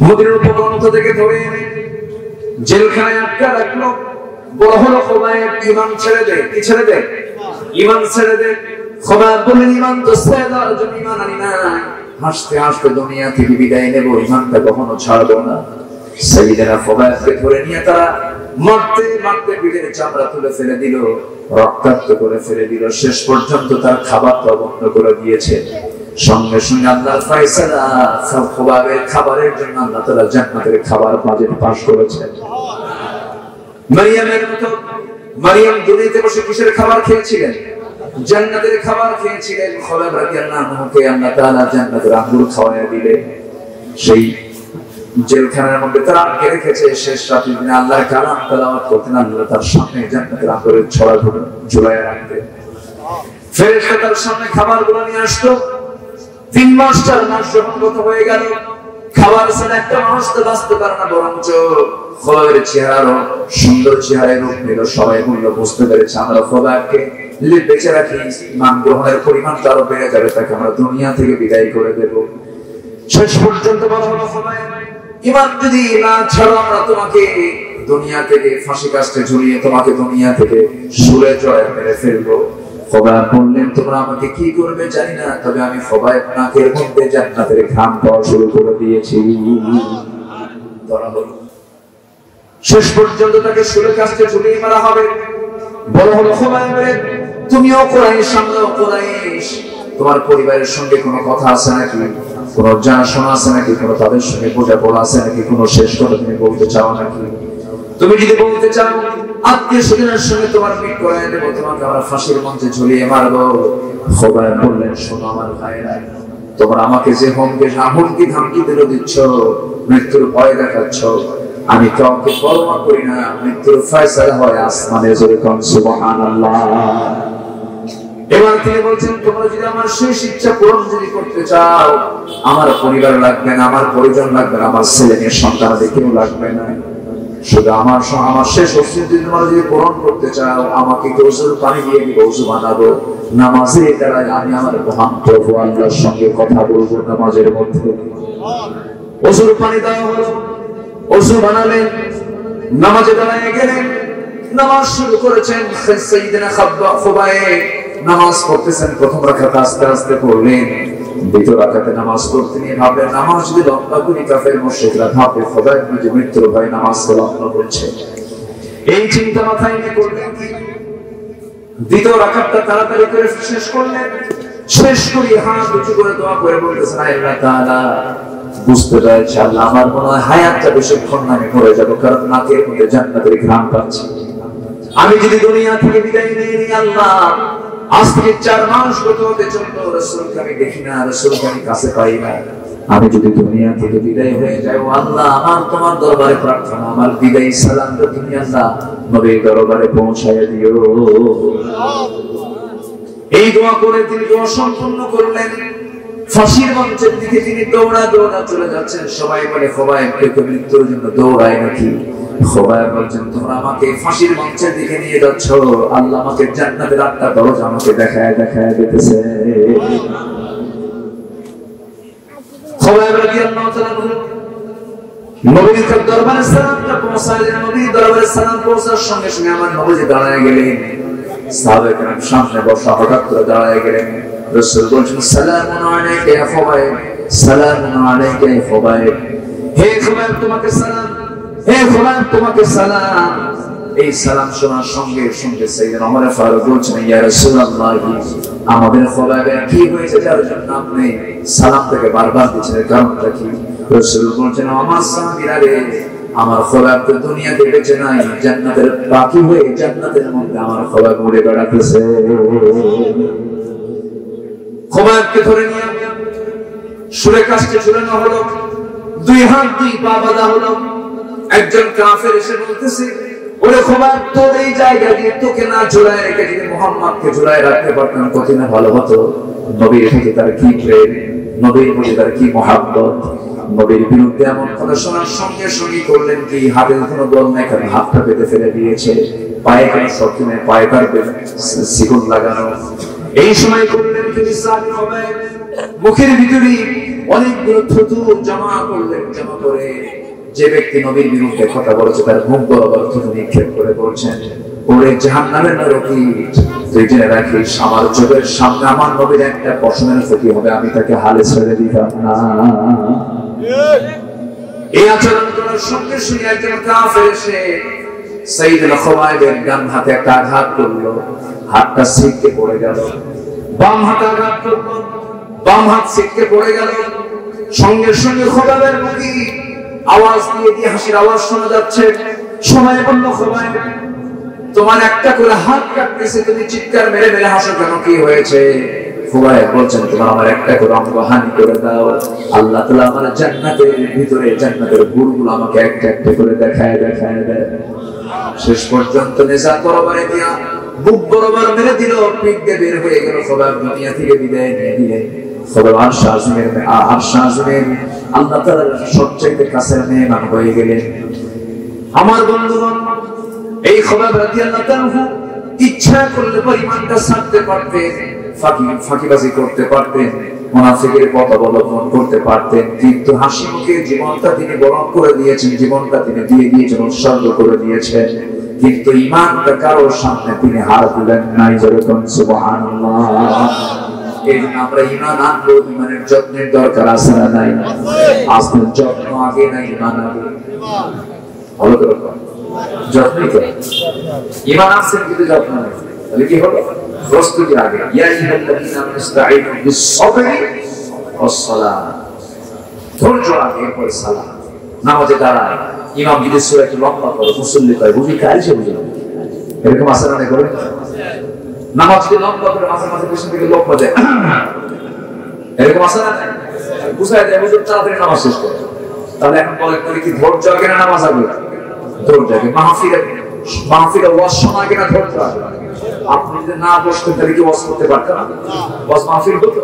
মদিনার উপকণ্ঠ থেকে ধরে জেলখানায় আটকা রাখলো। বড় হলো খোবায়েব ঈমান ছেড়ে দে। কি ছেড়ে দে? ঈমান ছেড়ে দে। খোবায়েব বললেন ঈমান তো ছেড়ে দেওয়ার জন্য ঈমান আনি না, হাসতে হাসতে দুনিয়া থেকে বিদায় নেব, ঈমানটা কখনো ছাড়বো না। সাইয়েদনা খোবায়েবকে ধরে নিয়ে তারা মারতে মারতে পিঠের চামড়া তুলে ফেলে দিল, রক্তাক্ত করে ফেলে দিল। শেষ পর্যন্ত তার খাবারটা বন্ধ করে দিয়েছে। সঙ্গে সঙ্গে আল্লাহর ফয়সালা, খোবায়েবের খাবারের জন্য আল্লাহ তাআলা জান্নাতের খাবার বাজেট পাস করেছেন। মারিয়ামের মতো, মারিয়াম দুনিয়াতে বসে কিসের খাবার খেয়েছিলেন? জান্নাতের খাবার খেয়েছিলেন। খোবায়েব রাদিয়াল্লাহু আনহুকে আল্লাহ তাআলা জান্নাতের আঙ্গুর খাওয়ায়া দিলেন। সেই জেলখানার মধ্যে তারা আটকে রেখেছে। শেষ রাতে দিনে আল্লাহর কালাম তেলাওয়াত করতেন, আল্লাহ তার সামনে জান্নাতের আঙ্গুরের ছড়া ঝুলাইয়া রাখতেন। ফেরেশতা তার সামনে খাবারগুলো নিয়ে আসতো। 3 মাস 4 মাস যখন গত হয়ে গেল, খাবার ছাড়া একটা মানুষ তো বাঁচতে পারে না, বরঞ্চ খোবায়েবের চেহারারও সুন্দর চেহারায় রূপ নিল। সবাই বলল, বুঝতে পেরেছে আমরা খোবায়েবকে বেঁচে রাখি, মান গ্রহণের পরিমাণটা আরো বেড়ে যাবে, তাকে আমরা দুনিয়া থেকে বিদায় করে দেব। শেষ পর্যন্ত বলা হলো, খোবায়েব ঈমান যদি না ছাড়ো আমরা তোমাকে দুনিয়া থেকে ফাঁসি কাস্টে ঝুলিয়ে তোমাকে দুনিয়া থেকে শুলে জড়ায় মেরে ফেলবো। খোবায়েব বললেন, তোমরা আমাকে কি করবে জানি না, তবে আমি খোবায়েব নাকের মধ্যে জান্নাতের ঘ্রাণ পাওয়া শুরু করে দিয়েছি। ধরা হলো। শেষ পর্যন্ত তাকে শুলে কাস্টে ঝুলিয়ে মারা হবে। বলা হলো, খোবায়েব তুমিও কুরাইশ, আমরাও কুরাইশ, তোমার পরিবারের সঙ্গে কোনো কথা আছে নাকি? কোন জানাশোনা আছে নাকি? কোন তাদের সঙ্গে বোঝাপড়া আছে নাকি? কোন শেষ কথা তুমি বলতে চাও নাকি? তুমি যদি বলতে চাও, আত্মীয় স্বজনের সঙ্গে তোমার মিট করায় দেবো, তোমাকে আমরা ফাঁসির মঞ্চে ঝুলিয়ে মারবো। খোবায়েব বললেন, শোনো আমার ভাইরা, তোমরা আমাকে যে হুমকি ধামকি দিল দিচ্ছ, মৃত্যুর ভয় দেখাচ্ছ, আমি কাউকে পরোয়া করি না। মৃত্যুর ফয়সালা হয় আসমানে, জোরে কোন সুবহানাল্লাহ। এবার তিনি বলছেন, তোমরা যদি আমার শেষ ইচ্ছা পূরণ যদি করতে চাও, আমার পরিবার লাগবে না, আমার পরিজন লাগবে না, আমার ছেলে মেয়ে সন্তানাদের কেউ লাগবে না, শুধু আমার শেষ অস্তিত্ব তোমরা যদি পূরণ করতে চাও, আমাকে গোসল পানি দিয়ে আমি ওযু বানাবো, নামাজে দাঁড়ায় আমি আমার মহান প্রভু আল্লাহর সঙ্গে কথা বলবো। নামাজের মধ্যে ওযুর পানি দেওয়া হলো, ওযু বানালেন, নামাজে দাঁড়ায় গেলেন, নামাজ শুরু করেছেন। সাইয়েদনা খোবায়েব নামাজ পড়তেছেন। প্রথম রাকাতে আস্তে আস্তে পড়লেন, দ্বিতীয় রাকাতে নামাজ পড়তে নিয়ে ভাবলেন, নামাজ যদি লম্বা করি কাফের মুশরিকরা ভাববে খোবায়েব যে মৃত্যুর ভয়ে নামাজ লম্বা করছে। এই চিন্তা মাথায় নিয়ে করলেন কি, দ্বিতীয় রাকাতটা তাড়াতাড়ি করে শেষ করলেন। শেষ করে হাত উঁচু করে দোয়া করে বলতেছেন, আল্লাহ তাআলা, বুঝতে পেরেছি আল্লাহ, আমার মনে হয় হায়াতটা বেশিক্ষণ না, আমি মরে যাবো, কারণ নাকের মধ্যে জান্নাতের ঘ্রাণ পাচ্ছি। আমি যদি দুনিয়া থেকে বিদায় নিয়ে নিই আল্লাহ, আজ থেকে 4 মাস গত হতে চললো, রাসূলকে আমি দেখি না, রাসূলকে আমি কাছে পাই না। আমি যদি দুনিয়া থেকে বিদায় হয়ে যাই, ও আল্লাহ, আমার তোমার দরবারে প্রার্থনা, আমার বিদায় সালামটা তুমি আল্লাহ নবীর দরবারে পৌঁছায় দিও। এই দোয়া করে তিনি দোয়া সম্পূর্ণ করলেন। ফাঁসির মঞ্চের দিকে তিনি দৌড়া চলে যাচ্ছেন। সবাই বলে, খোবায়েবকে তো মৃত্যুর জন্য দৌড়ায় নাকি? খোবায়েব বলছেন, তোমরা আমাকে ফাঁসির মঞ্চের দিকে নিয়ে যাচ্ছ, আল্লাহ আমাকে জান্নাতের 8টা দরজা আমাকে দেখায় দিতেছে। খোবায়েব রাদিয়াল্লাহু তাআলা নবীর দরবারে সালামটা পৌঁছালেন। নবীর দরবারে সালাম পৌঁছার সঙ্গে সঙ্গে আমার নবী দাঁড়ায় গেলেন। সাহাবায়ে কেরাম সামনে বসা, হঠাৎ করে দাঁড়ায় গেলেন। রাসূল বলছেন, সালামুন আলাইকা ইয়া খোবায়েব, সালামুন আলাইকা ইয়া খোবায়েব। হে খোবায়েব তোমাকে সালাম, হে খোবায়েব তোমাকে সালাম। এই সালাম শোনার সঙ্গে সঙ্গে সাইয়েদনা ওমর ফারুক বলছেন, ইয়া রাসূলুল্লাহ, আমাদের খোবায়েবের কি হয়েছে যার জন্য আপনি সালাম থেকে বারবার দিচ্ছেন, কারণটা কি? রাসূল বলছেন, আমার সাহাবীরা রে, আমার খোবায়েব তো দুনিয়াতে বেঁচে নাই, জান্নাতের বাকি হয়ে জান্নাতের মধ্যে আমার খোবায়েব উড়ে বেড়াতেছে। খোবায়েবকে ধরে নিয়ে শুলে কাস্টে ঝুলানো হলো, 2 হাত 2 পা বাঁধা হলো। একজন কাফের এসে বলতেছে, ওরে খোবায়েব, তোর এই জায়গা দিয়ে তোকে না ঝুলায় রেখে যদি মুহাম্মদকে ঝুলায় রাখতে পারতাম কত না ভালো হতো। নবীর প্রতি তার কি প্রেম, নবীর প্রতি তার কি মহাব্বত। নবীর বিরুদ্ধে এমন কথা শোনার সঙ্গে সঙ্গে করলেন কি, হাতে কোনো বল নাই, কারণ হাতটা পেতে ফেলে দিয়েছে, পায়ে কোনো শক্তি নেই, পায়ে তার শিকল লাগানো। এই সময় করলেন তিনি সাহাবী খোবায়েব মুখের ভিতরে অনেকগুলো থুতু জমা করলেন। জমা করে যে ব্যক্তি নবীর বিরুদ্ধে কথা বলেছে তার মুখ বরাবর থুতু নিক্ষেপ করে বলছেন, ওরে জাহান্নামের নরকি, তুই জেনে রাখিস আমার চোখের সামনে আমার নবীর একটা পশমের ক্ষতি হবে, আমি তাকে হালে ছেড়ে দিতাম না। এই আচরণ করার সঙ্গে সঙ্গে একজন কাফের এসে সাইয়েদনা খুবাইবের ডান হাতে একটা আঘাত করলো, হাতটা ছিটকে পড়ে গেল। বাম হাতে আঘাত করলো, বাম হাত ছিটকে পড়ে গেল। সঙ্গে সঙ্গে খুবাইবের মুখে আওয়াজ দিয়ে হাসির আওয়াজ শোনা যাচ্ছে। সবাই বলল, খুবাইব তোমার একটা করে হাত কাটতেছে, তুমি চিৎকার মেরে মেরে হাসো কেন, কি হয়েছে? খুবাইব বলছেন, তোমার আমার একটা করে অঙ্গহানি করে দাও, আল্লাহ তাআলা আমার জান্নাতের ভিতরে জান্নাতের গুড়গুলো আমাকে একটা একটা করে দেখায় দেয়। শেষ পর্যন্ত নেজা বরাবরে দিয়া বুক বরাবর মেরে দিল, পিঠ দিয়ে বের হয়ে গেল। খুবাইব দুনিয়া থেকে বিদায় নিয়ে দিলেন। খুবাইব আরশ আযমের আল্লাহ তাআলার সবচেয়ে কাছের মেহমান হয়ে গেলেন। আমার বন্ধুগণ, এই খুবাইব রাদিয়াল্লাহু তাআলা ইচ্ছা করলে পরিমাণটা ছাড়তে পারতেন, ফাঁকিবাজি করতে পারতেন, মুনাফিকের পথ অবলম্বন করতে পারতেন, কিন্তু হাসি মুখে জীবনটা তিনি বরণ করে দিয়েছেন, জীবনটা তিনি দিয়ে দিয়েছেন, উৎসর্গ করে দিয়েছেন। কিন্তু ঈমানটা কারোর সামনে তিনি হার দিলেন নাই। যেরকম সুবহানাল্লাহ। এই জন্য আমরা ঈমান আনবো, ঈমানের যত্নের দরকার আছে না নাই? আসলে যত্ন আগে না ঈমান আগে? ভালো করে যত্নই তো। ঈমান আছে কিন্তু যত্ন নেই, তাহলে কি হবে? প্রস্তুতি আগে। ইয়া আইয়ুহাল্লাযীনা আমানু ইসতাঈনু বিস-সাবরি ওয়াস-সালাহ। ধৈর্য আগে, এরপর সালাত। নামাজে দাঁড়ায় ইমাম যদি সূরা একটু লম্বা করে মুসল্লি কয় বুঝি কাজ সে বুঝে, এরকম আছে না? করে নামাজ যদি লম্বা করে মাঝে মাঝে পেছন থেকে লোক বাজে, এরকম আছে না? বুঝায় দেয় হুজুর তাড়াতাড়ি নামাজ শেষ করে। তাহলে এখন বলে কি ধৈর্য আগে না নামাজ আগে? ধৈর্য আগে। মাহফিলে ওয়াজ শোনা আগে না ধৈর্য আগে? আপনি যদি না বসতেন তাহলে কি ওয়াজ করতে পারতেন না? ওয়াজ মাহফিল হতো।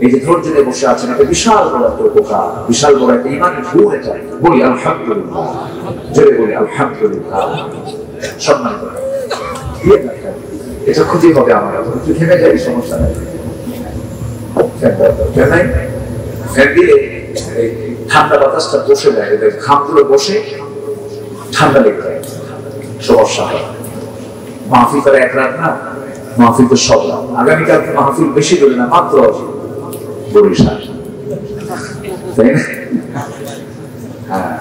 এই যে ধৈর্য নিয়ে বসে আছেন, এটা বিশাল বড় একটা উপকার, বিশাল বড় একটা ঈমানের গুণ। এটা বলি আলহামদুলিল্লাহ, জোরে বলি আলহামদুলিল্লাহ। সম্মান করে এটা ক্ষতি হবে আমার, একটু থেমে যাই, সমস্যা নেই। ফ্যান দিলে ঠান্ডা বাতাসটা বসে যায়, ঘামগুলো বসে ঠান্ডা লেগে যায়, সমস্যা হয়। মাহফিল করে এক রাত না, মাহফিল তো সব রাত। আগামীকালকে মাহফিল বেশি দূরে না, মাত্র বরিশাল, তাই না? হ্যাঁ,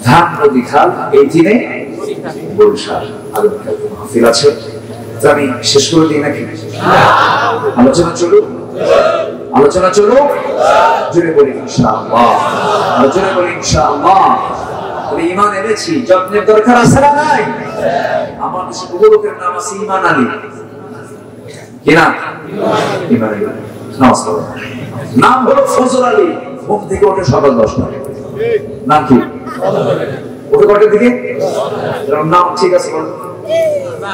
ধান নদী খাল, এই দিনে বরিশাল আগামীকালকে মাহফিল আছে। আমি শেষ করে দিই নাকি? আলোচনা চলুক, আলোচনা চলুক, জোরে বলি ইনশাআল্লাহ, আলোচনা বলি ইনশাআল্লাহ। ঈমান এনেছি, যত্নের দরকার আছে না নাই? আমার দেশে বহু লোকের নাম আছে ঈমান আলী, কি নাম? ঈমান আলী। নাম হলো ফজল আলী। ঘুম থেকে ওঠে সকাল 10টায়। নাম কি? ওঠে কটার দিকে? নাম ঠিক আছে,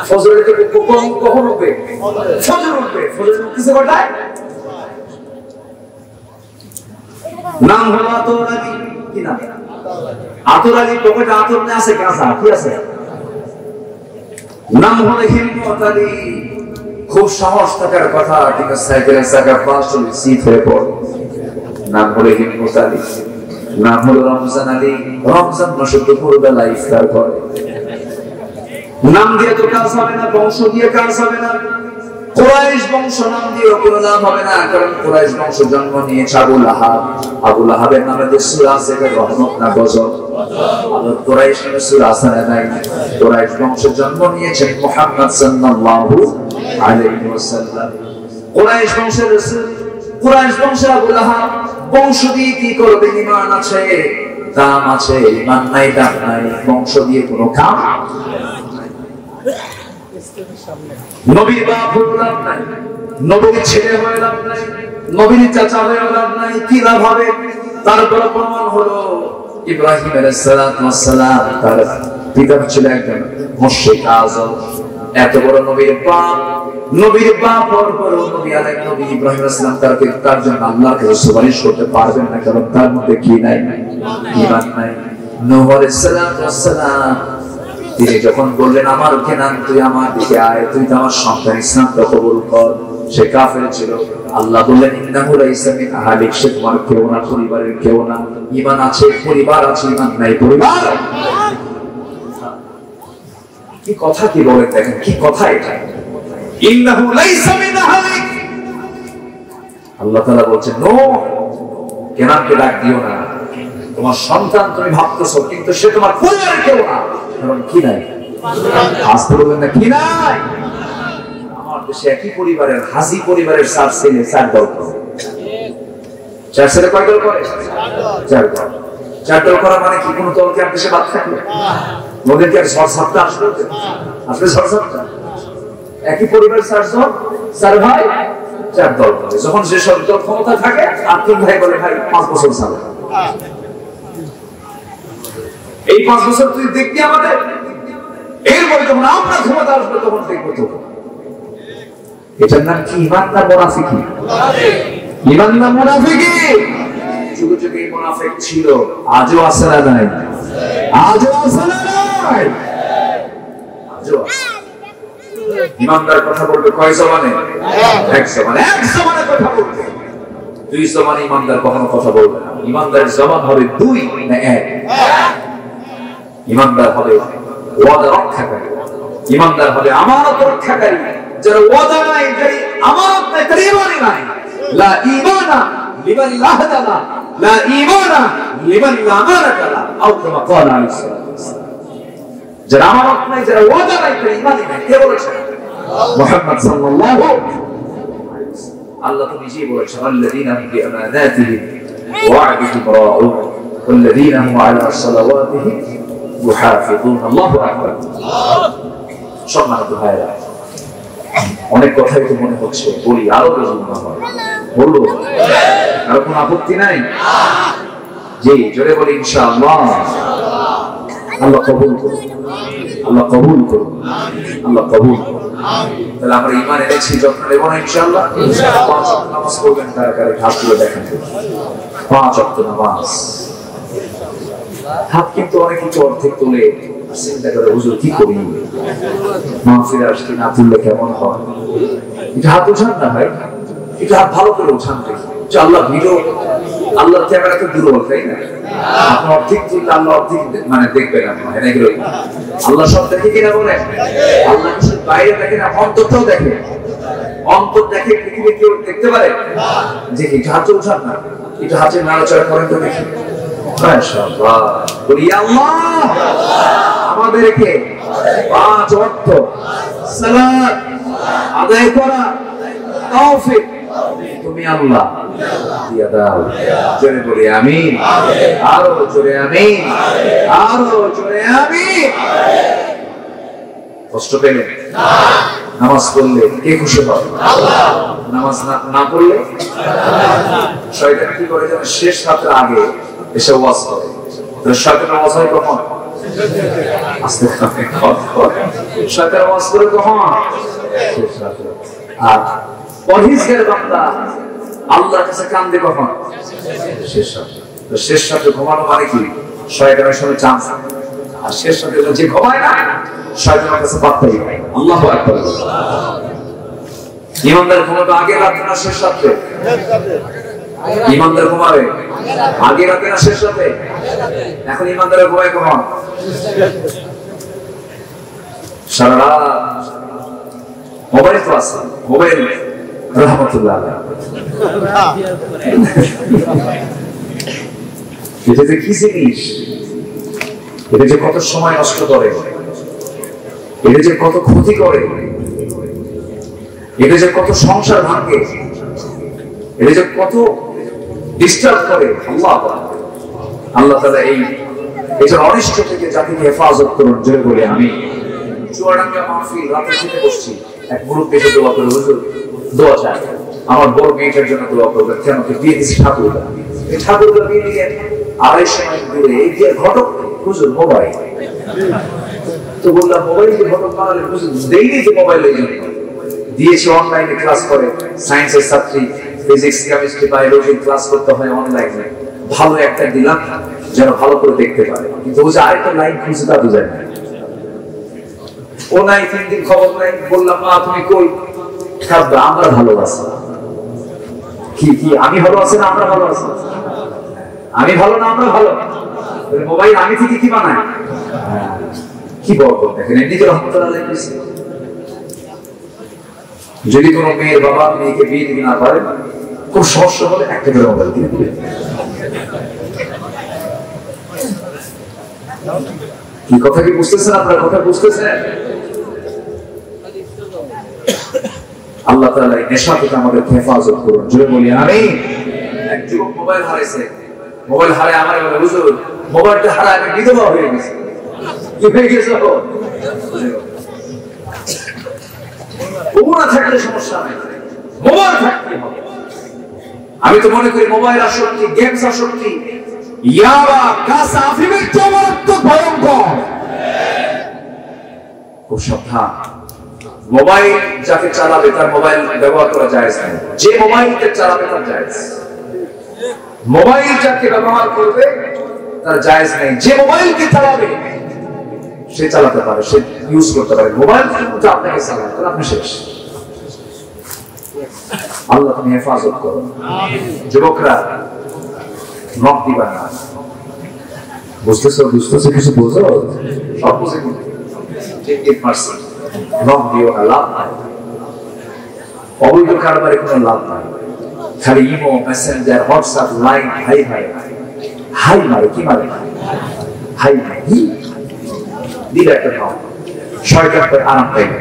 ফজল আলী কখন উঠবে? ফজর উঠবে। ফজর উঠতেছে কটায়? নাম হলো আতর আলী। কি নাম? আতর আলী। পকেটে আতর না আছে, কাঁচা কি আছে? নাম হলো হিম্মত আলী। খুব সাহস থাকার কথা, কিন্তু সাইকেলের চাকা ফাস্ট হলে সিট হয়ে পড়ে। নাম হলো হিম্মত আলী। নাম হলো রমজান আলী। রমজান মাসে দুপুরবেলা ইফতার করে। নাম দিয়ে তো কাজ হবে না, বংশ দিয়ে কাজ হবে না। কুরাইশ বংশ নাম দিয়ে কোনো লাভ হবে না, কারণ কুরাইশ বংশ জন্ম নিয়েছে আবু লাহাব। আবু লাহাবের নামে যে সূরা আছে, রহমত না গজব? আর কুরাইশ নামে সূরা আছে না নাই? কুরাইশ বংশ জন্ম নিয়েছেন মুহাম্মদ সাল্লাল্লাহু আলাইহি ওয়াসাল্লাম। কুরাইশ বংশের রাসূল, কুরাইশ বংশের আবু লাহাব বংশ দিয়ে কি করবে? ঈমান আছে, দাম আছে, ঈমান নাই, দাম নাই, বংশ দিয়ে কোনো কাম। নবীর বাপ হয়ে লাভ নাই, নবীর ছেলে হয়ে লাভ নাই, নবীর চাচা হয়ে লাভ নাই, কি লাভ হবে? তারপর প্রমাণ হলো ইব্রাহিম আলাইহিস সালাম, তার পিতা ছিল একজন মুশরিক আযম। এত বড় নবীর বাপ, নবীর বাপ হওয়ার পরও নবী ইব্রাহিম আলাইহিস সালাম তার জন্য আল্লাহর কাছে সুপারিশ করতে পারবেন না, কারণ তার মধ্যে কি নাই? ঈমান নাই। নূহ আলাইহিস সালাম তিনি যখন বললেন আমার কেনান, তুই আমার দিকে আয়, তুই তো আমার সন্তান, ইসলামটা কবুল কর, সে কাফের ছিল। আল্লাহ বললেন ইন্নাহু লাইসা মিন আহলিক, সে তোমার কেউ না, পরিবারের কেউ না। ঈমান আছে পরিবার আছে, ঈমান নাই পরিবার। কি কথা কি বলেন, দেখেন কি কথা এটা। ইন্নাহু লাইসা মিন আহলিক, আল্লাহ তাআলা বলছেন নো, কেনানকে ডাক দিও না। তোমার সন্তান তুমি ভাবতেছো, কিন্তু সে তোমার পরিবারের কেউ না। কারণ কি নাই? আসতে বলবেন না কি নাই? আমার দেশে একই পরিবারের, হাজি পরিবারের 4 ছেলে 4 দল করে। 4 ছেলে কয় দল করে? 4 দল। 4 দল করা মানে কি কোন দলকে আর দেশে বাদ থাকবে? ওদের কি আর ঝড় ঝাপটা আসবে? আসবে ঝড় ঝাপটা? একই পরিবারের 4 জন, 4 ভাই 4 দল করে। যখন যে সব দল ক্ষমতা থাকে, আত্মীয় ভাই বলে ভাই 5 বছর চালাবে। এই 5 বছর তুই দেখবি আমাদের, এরপরে যখন আমরা ক্ষমতা আসবে তখন দেখবো তো। এটার নাম কি? ঈমান না মুনাফিকি? ঈমান না মুনাফিকি? যুগে যুগে এই মুনাফিক ছিল, আজও আছে না নাই? আজও আছে না নাই? আজও আছে। ঈমানদার কথা বলবে কয় জবানে? এক জবানে। এক জবানে কথা বলবে, 2 জবানে ঈমানদার কখনো কথা বলবে না। ঈমানদারের জবান হবে 2 না 1? ঈমানদার হবে ওয়াদা রক্ষাকারী, ঈমানদার হবে আমানত রক্ষাকারী। যারা ওয়াদা নাই, যারা আমানত নাই, তার ঈমানই নাই। লা ঈমানা লিমান লা আহদালা, লা ঈমানা লিমান লা আমানাতা লা, আও কামা ক্বালা আলাইহিস সালাতু ওয়াসসালাম। যারা আমানত নাই, যারা ওয়াদা নাই, তার ঈমানই নাই। কে বলেছেন? মুহাম্মদ সাল্লাল্লাহু আলাইহি ওয়াসাল্লাম। আল্লাহ তো নিজেই বলেছেন আল্লাযীনা হুম বিআমানাতিহিম ওয়া আহদিহিম রাউন ওয়াল্লাযীনা হুম আলা সালাওয়াতিহিম ইউহাফিজুন। আল্লাহু আকবার। সম্মানিত ভাইরা, অনেক কথাই তো মনে হচ্ছে, বলি আরো বেশি মনে হয়। বলবো? আর কোনো আপত্তি নাই? জি, জোরে বলি ইনশাআল্লাহ। আল্লাহ কবুল করুন, আল্লাহ কবুল করুন, আল্লাহ কবুল করুন। তাহলে আমরা ঈমান এনেছি, যত্ন নেব না ইনশাআল্লাহ? 5 ওয়াক্ত নামাজ পড়বেন, কারা কারা হাত তুলে দেখেন। 5 ওয়াক্ত নামাজ। হাত কিন্তু অনেক কিছু অর্ধেক তুলে চিন্তা করে, হুজুর কি করি, মাহফিলে আসতে না তুললে কেমন হয়? এটা হাত উঠান না ভাই, এটা হাত ভালো করে উঠান। দেখি আল্লাহ ভিডিও, আল্লাহর ক্যামেরা তো দুর্বল, তাই না? আপনি অর্ধেক তুললে আল্লাহ অর্ধেক মানে দেখবেন। আপনার এগুলো আল্লাহ সব দেখে কিনা বলেন? আল্লাহ শুধু বাইরে দেখে না, অন্তরটাও দেখে। অন্তর দেখে, পৃথিবী কেউ দেখতে পারে? যে এটা হাতে উঠান না, এটা হাতে নাড়াচাড়া করেন তো দেখি। মাশাআল্লাহ। বলি আল্লাহ আমাদেরকে 5 ওয়াক্ত সালাত আদায় করা তৌফিক তুমি আল্লাহ দিয়া দাও। জোরে বলি আমিন। আরো জোরে আমিন, আরো জোরে আমিন। কষ্ট পেলেন? নামাজ পড়লে কে খুশি হয়? আল্লাহ। নামাজ না পড়লে শয়তান কি করে জানেন? শেষ রাতের আগে এসে ওয়াজ করে। শয়তানের ওয়াজ হয় কখন? আস্তে আস্তে শয়তান ওয়াজ করে কখন? শেষ রাতে। আর পরহেজগার বান্দা আল্লাহর কাছে কান্দে কখন? শেষ রাতে। তো শেষ রাতে ঘুমানো মানে কি? শয়তানের সঙ্গে চান্স। আর শেষ রাতে যে ঘুমায় না, শয়তানের কাছে পাত্তাই পায়। আল্লাহু আকবার। ঈমানদার ঘুমাবে আগে রাতে না শেষ রাতে? ঈমানদার ঘুমাবে আগে রাতে না শেষ রাতে? এখন ঈমানদারের ঘুমায় কখন? সারা রাত মোবাইল তো আছে, মোবাইল রহমতুল্লাহ। এটা যে কি জিনিস, এটা যে কত সময় নষ্ট করে, এটা যে কত ক্ষতি করে, এটা যে কত সংসার ভাঙে, এটা যে কত ডিস্টার্ব করে। আল্লাহ তাআলা এই এটার অনিষ্ট থেকে জাতিকে হেফাজত করুন। জোরে বলি আমি। চুয়াডাঙ্গা মাহফিল রাতে খেতে বসছি, এক গ্রুপ এসে দোয়া করে, হুজুর দোয়া চাই, আমার বড় মেয়েটার জন্য দোয়া করবেন। কেন? বিয়ে দিচ্ছি ঠাকুরদা, এই ঠাকুরদা বিয়ে দিয়ে 2.5 মাইল দূরে, এই বিয়ের ঘটক হুজুর মোবাইল। তো বললাম মোবাইল যে ঘটক বানালে হুজুর দেইনি যে মোবাইল দিয়েছি, অনলাইনে ক্লাস করে, সায়েন্সের ছাত্রী, ফিজিক্স কেমিস্ট্রি বায়োলজি ক্লাস করতে হয় অনলাইনে। ভালো একটা দিলাম যেন ভালো করে দেখতে পারে, কিন্তু ও যে আরেকটা লাইন খুঁজে তা বুঝায় না। ও নাই, 3 দিন খবর নাই। বললাম মা তুমি কই? আমরা ভালো আছি কি কি আমি ভালো আছি না আমরা ভালো আছি? আমি ভালো না আমরা ভালো? মোবাইল আমি থেকে কি বানায়? কি বলবো দেখেন নিজের রহমতুল্লাহ লিখেছি, যদি কোনো মেয়ের বাবা মেয়েকে বিয়ে দিতে না পারে খুব সমস্যা হলে একটা করে মোবাইল দিয়ে দিবে। কি কথা কি বুঝতেছেন আপনার? কথা বুঝতেছেন? আল্লাহ তাআলা এই নেশা থেকে আমাদের হেফাজত করুন, জোরে বলি আমিন। এক যুবক মোবাইল হারাইছে, মোবাইল হারায় আমার বলে হুজুর মোবাইলটা হারায় আমি বিধবা হয়ে গেছি। কি হয়ে গেছে? মোবাইল থাকলে সমস্যা নাই, মোবাইল থাকতে হবে। আমি তো মনে করি মোবাইল আসক্তি, গেমস আসক্তি, ইয়াবা গাঁজা আফিমের চেয়ে মারাত্মক ভয়ঙ্কর। খুব সাবধান। মোবাইল যাকে চালাবে তার মোবাইল ব্যবহার করা জায়েজ নাই, যে মোবাইলকে চালাবে তার জায়েজ। মোবাইল যাকে ব্যবহার করবে তার জায়েজ নাই, যে মোবাইলকে চালাবে সে চালাতে পারে, সে ইউজ করতে পারে। মোবাইল কিন্তু আপনাকে চালায় তাহলে আপনি শেষ। আল্লাহ তুমি হেফাজত করো। যুবকরা নখ দিবা না। বুঝতেছো? বুঝতেছো? কিছু বোঝো? সব বুঝে নখ দিও না, লাভ নাই। অবৈধ কারবারে কোনো লাভ নাই। খালি imo, Messenger, WhatsApp, line, high high high মারে। কি মারে? হাই মারে দিলে একটা নখ, শয়তান করে আরাম পাইবে।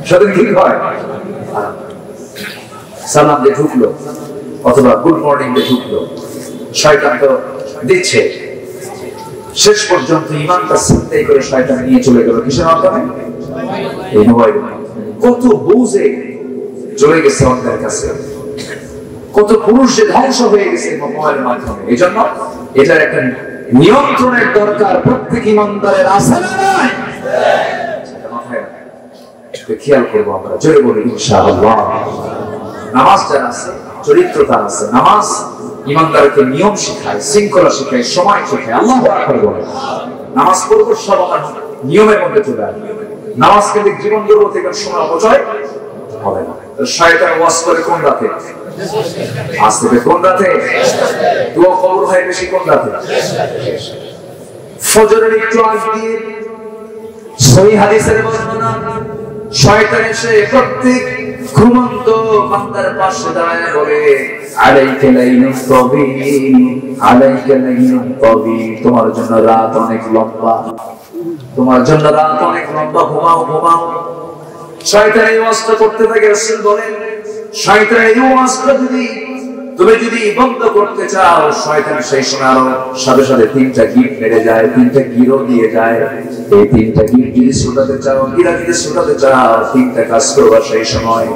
সেদিন কি হয়? সালাম দিয়ে ঢুকলো অথবা গুড মর্নিং দিয়ে ঢুকলো, শয়তান তো দিচ্ছে। শেষ পর্যন্ত ইমানটা চিন্তাই করে শয়তান নিয়ে চলে গেল কিসের মাধ্যমে? এই মোবাইলের মাধ্যমে। কত বুঝে চলে গেছে অন্যের কাছে, কত পুরুষ যে ধ্বংস হয়ে গেছে মোবাইলের মাধ্যমে। এই জন্য এটার একটা নিয়ন্ত্রণের দরকার প্রত্যেক ইমানদারের আছে না নাই? খেয়াল করবো আমরা, জোরে বলি ইনশাআল্লাহ। নামাজ যারা আছে, চরিত্র তার আছে। নামাজ ইমানদারকে নিয়ম শিখায়, শৃঙ্খলা শিখায়, সময় শিখায়। আল্লাহু আকবার বলে নামাজ পড়বো, সব আমার নিয়মের মধ্যে চলে আসবে। নামাজ কেন্দ্রিক জীবন গড়ব থেকে সময় অপচয় হবে না। শয়তান ওয়াজ করে কোন রাতে? আজ থেকে কোন রাতে? দোয়া কবুল হয় বেশি কোন রাতে? ফজরের একটু আগে দিয়ে সহিহ হাদিসের বর্ণনা, শয়তান এসে প্রত্যেক ঘুমন্ত বান্দার পাশে দাঁড়ায় বলে আলাইকা লাইলুন তাবিল, আলাইকা লাইলুন তাবিল, তোমার জন্য রাত অনেক লম্বা, তোমার জন্য রাত অনেক লম্বা, ঘুমাও ঘুমাও। শয়তান এই ওয়াজটা করতে থাকে। রাসূল বলেন শয়তান এই ওয়াজটা তুমি যদি বন্ধ করতে চাও, শয়তান সেই সময় আরো সাথে সাথে 3টা গিট মেরে যায়, 3টা গিরো দিয়ে যায়। এই 3টা গিট যদি ছুটাতে চাও, গিরা যদি ছুটাতে চাও, 3টা কাজ করবা। সেই সময়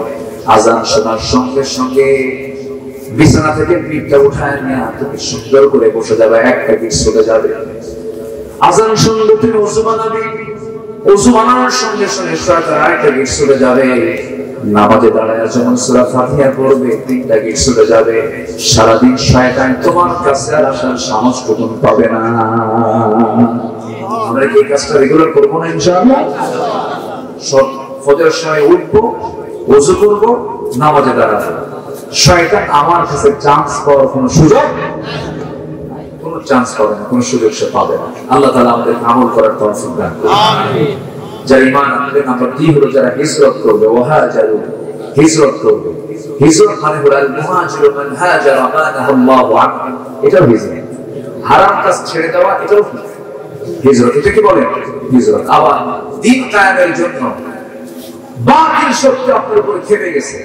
আজান শোনার সঙ্গে সঙ্গে বিছানা থেকে পিঠটা উঠায় নিয়ে তুমি সুন্দর করে বসে যাবে, একটা গিট ছুটে যাবে। আজান শুনলে তুমি ওযু বানাবে, ওযু বানানোর সঙ্গে সঙ্গে শয়তান আরেকটা গিট ছুটে যাবে। নামাজে দাঁড়ায় যখন সূরা ফাতিহা পড়বে, 3টা গিট ছুটে যাবে। সারাদিন শয়তান তোমার কাছে আর আসার সাহসটুকু পাবে না। আমরা কি এই কাজটা রেগুলার করবো না ইনশাআল্লাহ? সব ফজরের সময় উঠবো, ওযু করবো, নামাজে দাঁড়াবো। শয়তান আমার কাছে চান্স পাওয়ার কোনো সুযোগ, কোনো চান্স পাবে না, কোনো সুযোগ সে পাবে না। আল্লাহ তাআলা আমাদের আমল করার তৌফিক দান করুন। আমিন। যারা ঈমান আনবে, নাম্বার 2 হলো যারা হিজরত করবে। ওয়াহাজারু, হিজরত করবে। হিজরত মানে হলো আল মুহাজিরু মান হাজারা মা নাহাল্লাহু আনহু, এটাও হিজরত। হারাম কাজ ছেড়ে দেওয়া, এটাও হিজরত। এটা কি বলেন? হিজরত। আবার দ্বীন কায়েমের জন্য বাতিল শক্তি আপনার উপরে খেপে গেছে,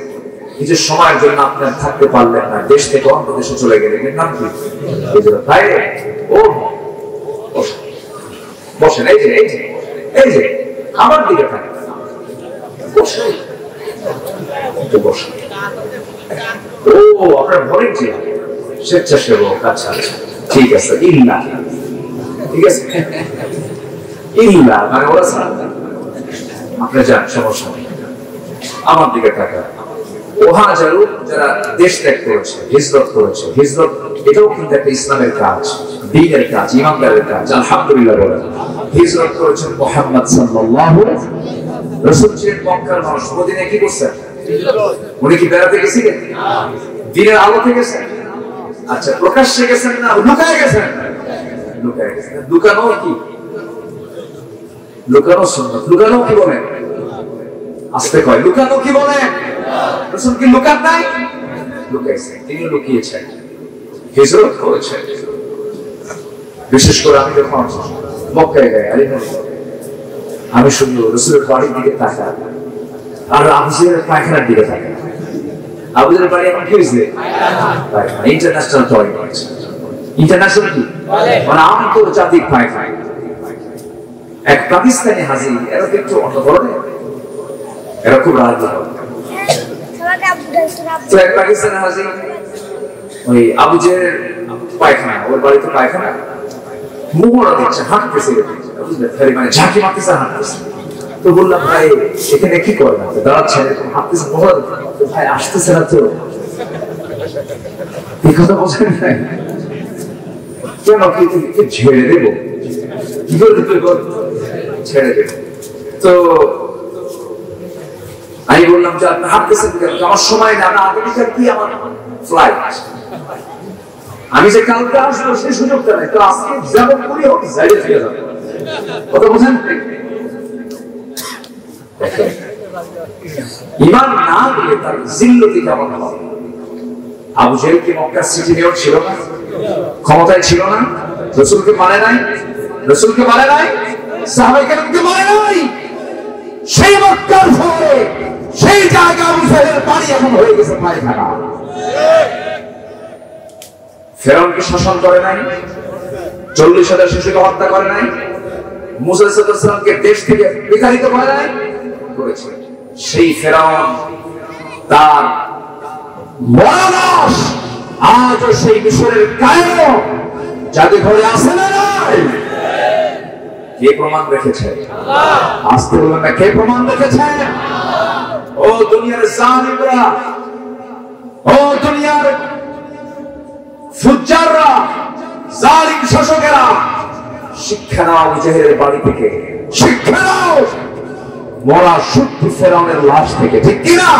নিজের সময়ের জন্য আপনার থাকতে পারলেন না, দেশ থেকে অন্য দেশে চলে গেলেন, এর নাম কি? হিজরত। ভাই ও বসেন, এই যে এই যে এই যে আমার দিকে থাকে, বসেন একটু বসেন। ও আপনার ভলেন্টিয়ার, স্বেচ্ছাসেবক। আচ্ছা আচ্ছা, ঠিক আছে। ইল্লা, ঠিক আছে, ইল্লা মানে ওরা আপনি যান, সমস্যা নেই, আমার দিকে টাকা। ওয়াহাজারু যারা দেশ ত্যাগ করেছে, হিজরত করেছে। হিজরত এটাও কিন্তু একটা ইসলামের কাজ, দ্বীনের কাজ, ইমানদারের কাজ। আলহামদুলিল্লাহ বলেন। হিজরত করেছেন মুহাম্মদ সাল্লাল্লাহু আলাইহি ওয়াসাল্লাম। রাসূল ছিলেন মক্কার মানুষ, মদিনায় কি করছেন? উনি কি বেড়াতে গেছিলেন? দিনের আলোতে গেছেন? আচ্ছা, প্রকাশ্যে গেছেন না লুকায় গেছেন? লুকায় গেছেন। লুকানো কি? লুকানো সুন্নাত। লুকানো কি বলেন? আস্তে কয়, লুকানো কি বলেন? রাসূল কি লুকান নাই? লুকাইছেন, তিনি লুকিয়েছেন, হিজরত করেছেন। বিশেষ করে আমি যখন মক্কায় যাই, আমি শুধু রাসূলের বাড়ির দিকে তাকাই আর আবু জাহেলের পায়খানার দিকে তাকাই। আবু জাহেলের বাড়ি এখন কি হয়েছে? International toilet. ইন্টারন্যাশনাল কি মানে আন্তর্জাতিক পায়খানা। এক পাকিস্তানি হাজি, এরা একটু অন্য ধরনের, এরা খুব রাজি হয়। তো এক পাকিস্তানি হাজি ওই আবু জাহেলের পায়খানা, ওর বাড়িতে পায়খানা, মোহরা দিচ্ছে, হাঁটতেছে, মানে ঝাঁকি মারতেছে, হাঁটতেছে। তো বললাম, ভাই এখানে কি করেন? দাঁড়াচ্ছে, এরকম হাঁটতেছে, মোহরা দিচ্ছে। ভাই আসতেছে না তো, এই কথা বোঝেন নাই? কেন কি ছেড়ে দেবো? কি করে ছেড়ে দেবো? তো আমি বললাম যে আপনি হাঁটতেছেন কেন? আমার সময় না, আমেরিকার কি আমার ফ্লাইট, আমি যে কালকে আসবো সেই সুযোগটা নেই। তো আজকে যেমন করি হোক সাইডে ফিরে যাবো। কথা বোঝেন? ঈমান না দিলে তার জিল্লতি কেমন হবে? আবু জাহেল কি মক্কার সিটি মেয়র ছিল না? ক্ষমতায় ছিল না? রাসূলকে মানে নাই? রাসূলকে মানে নাই? সাহাবায়ে কেরামকে মানে নাই? সেই মক্কার শহরে সেই জায়গা আবু জাহেলের বাড়ি এখন হয়ে গেছে পায়খানা। ফেরাউনকে শাসন করে নাই? 40,000 শিশুকে হত্যা করে নাই? মুসা আলাইহিস সালামকে দেশ থেকে বিতাড়িত করে নাই? করেছে। সেই ফেরাউন তার মরালাশ আজও সেই মিশরের কায়রো জাদুঘরে আছে না নাই? কে প্রমাণ রেখেছে? আল্লাহ। আসতে বলেন না, কে প্রমাণ রেখেছে? ও দুনিয়ার জালিমরা, ও দুনিয়ার ফুজ্জাররা, জালিম শাসকেরা, শিক্ষা নাও আবু জাহেলের বাড়ি থেকে, শিক্ষা নাও মরা সত্যি ফেরাউনের লাশ থেকে, ঠিক কিনা?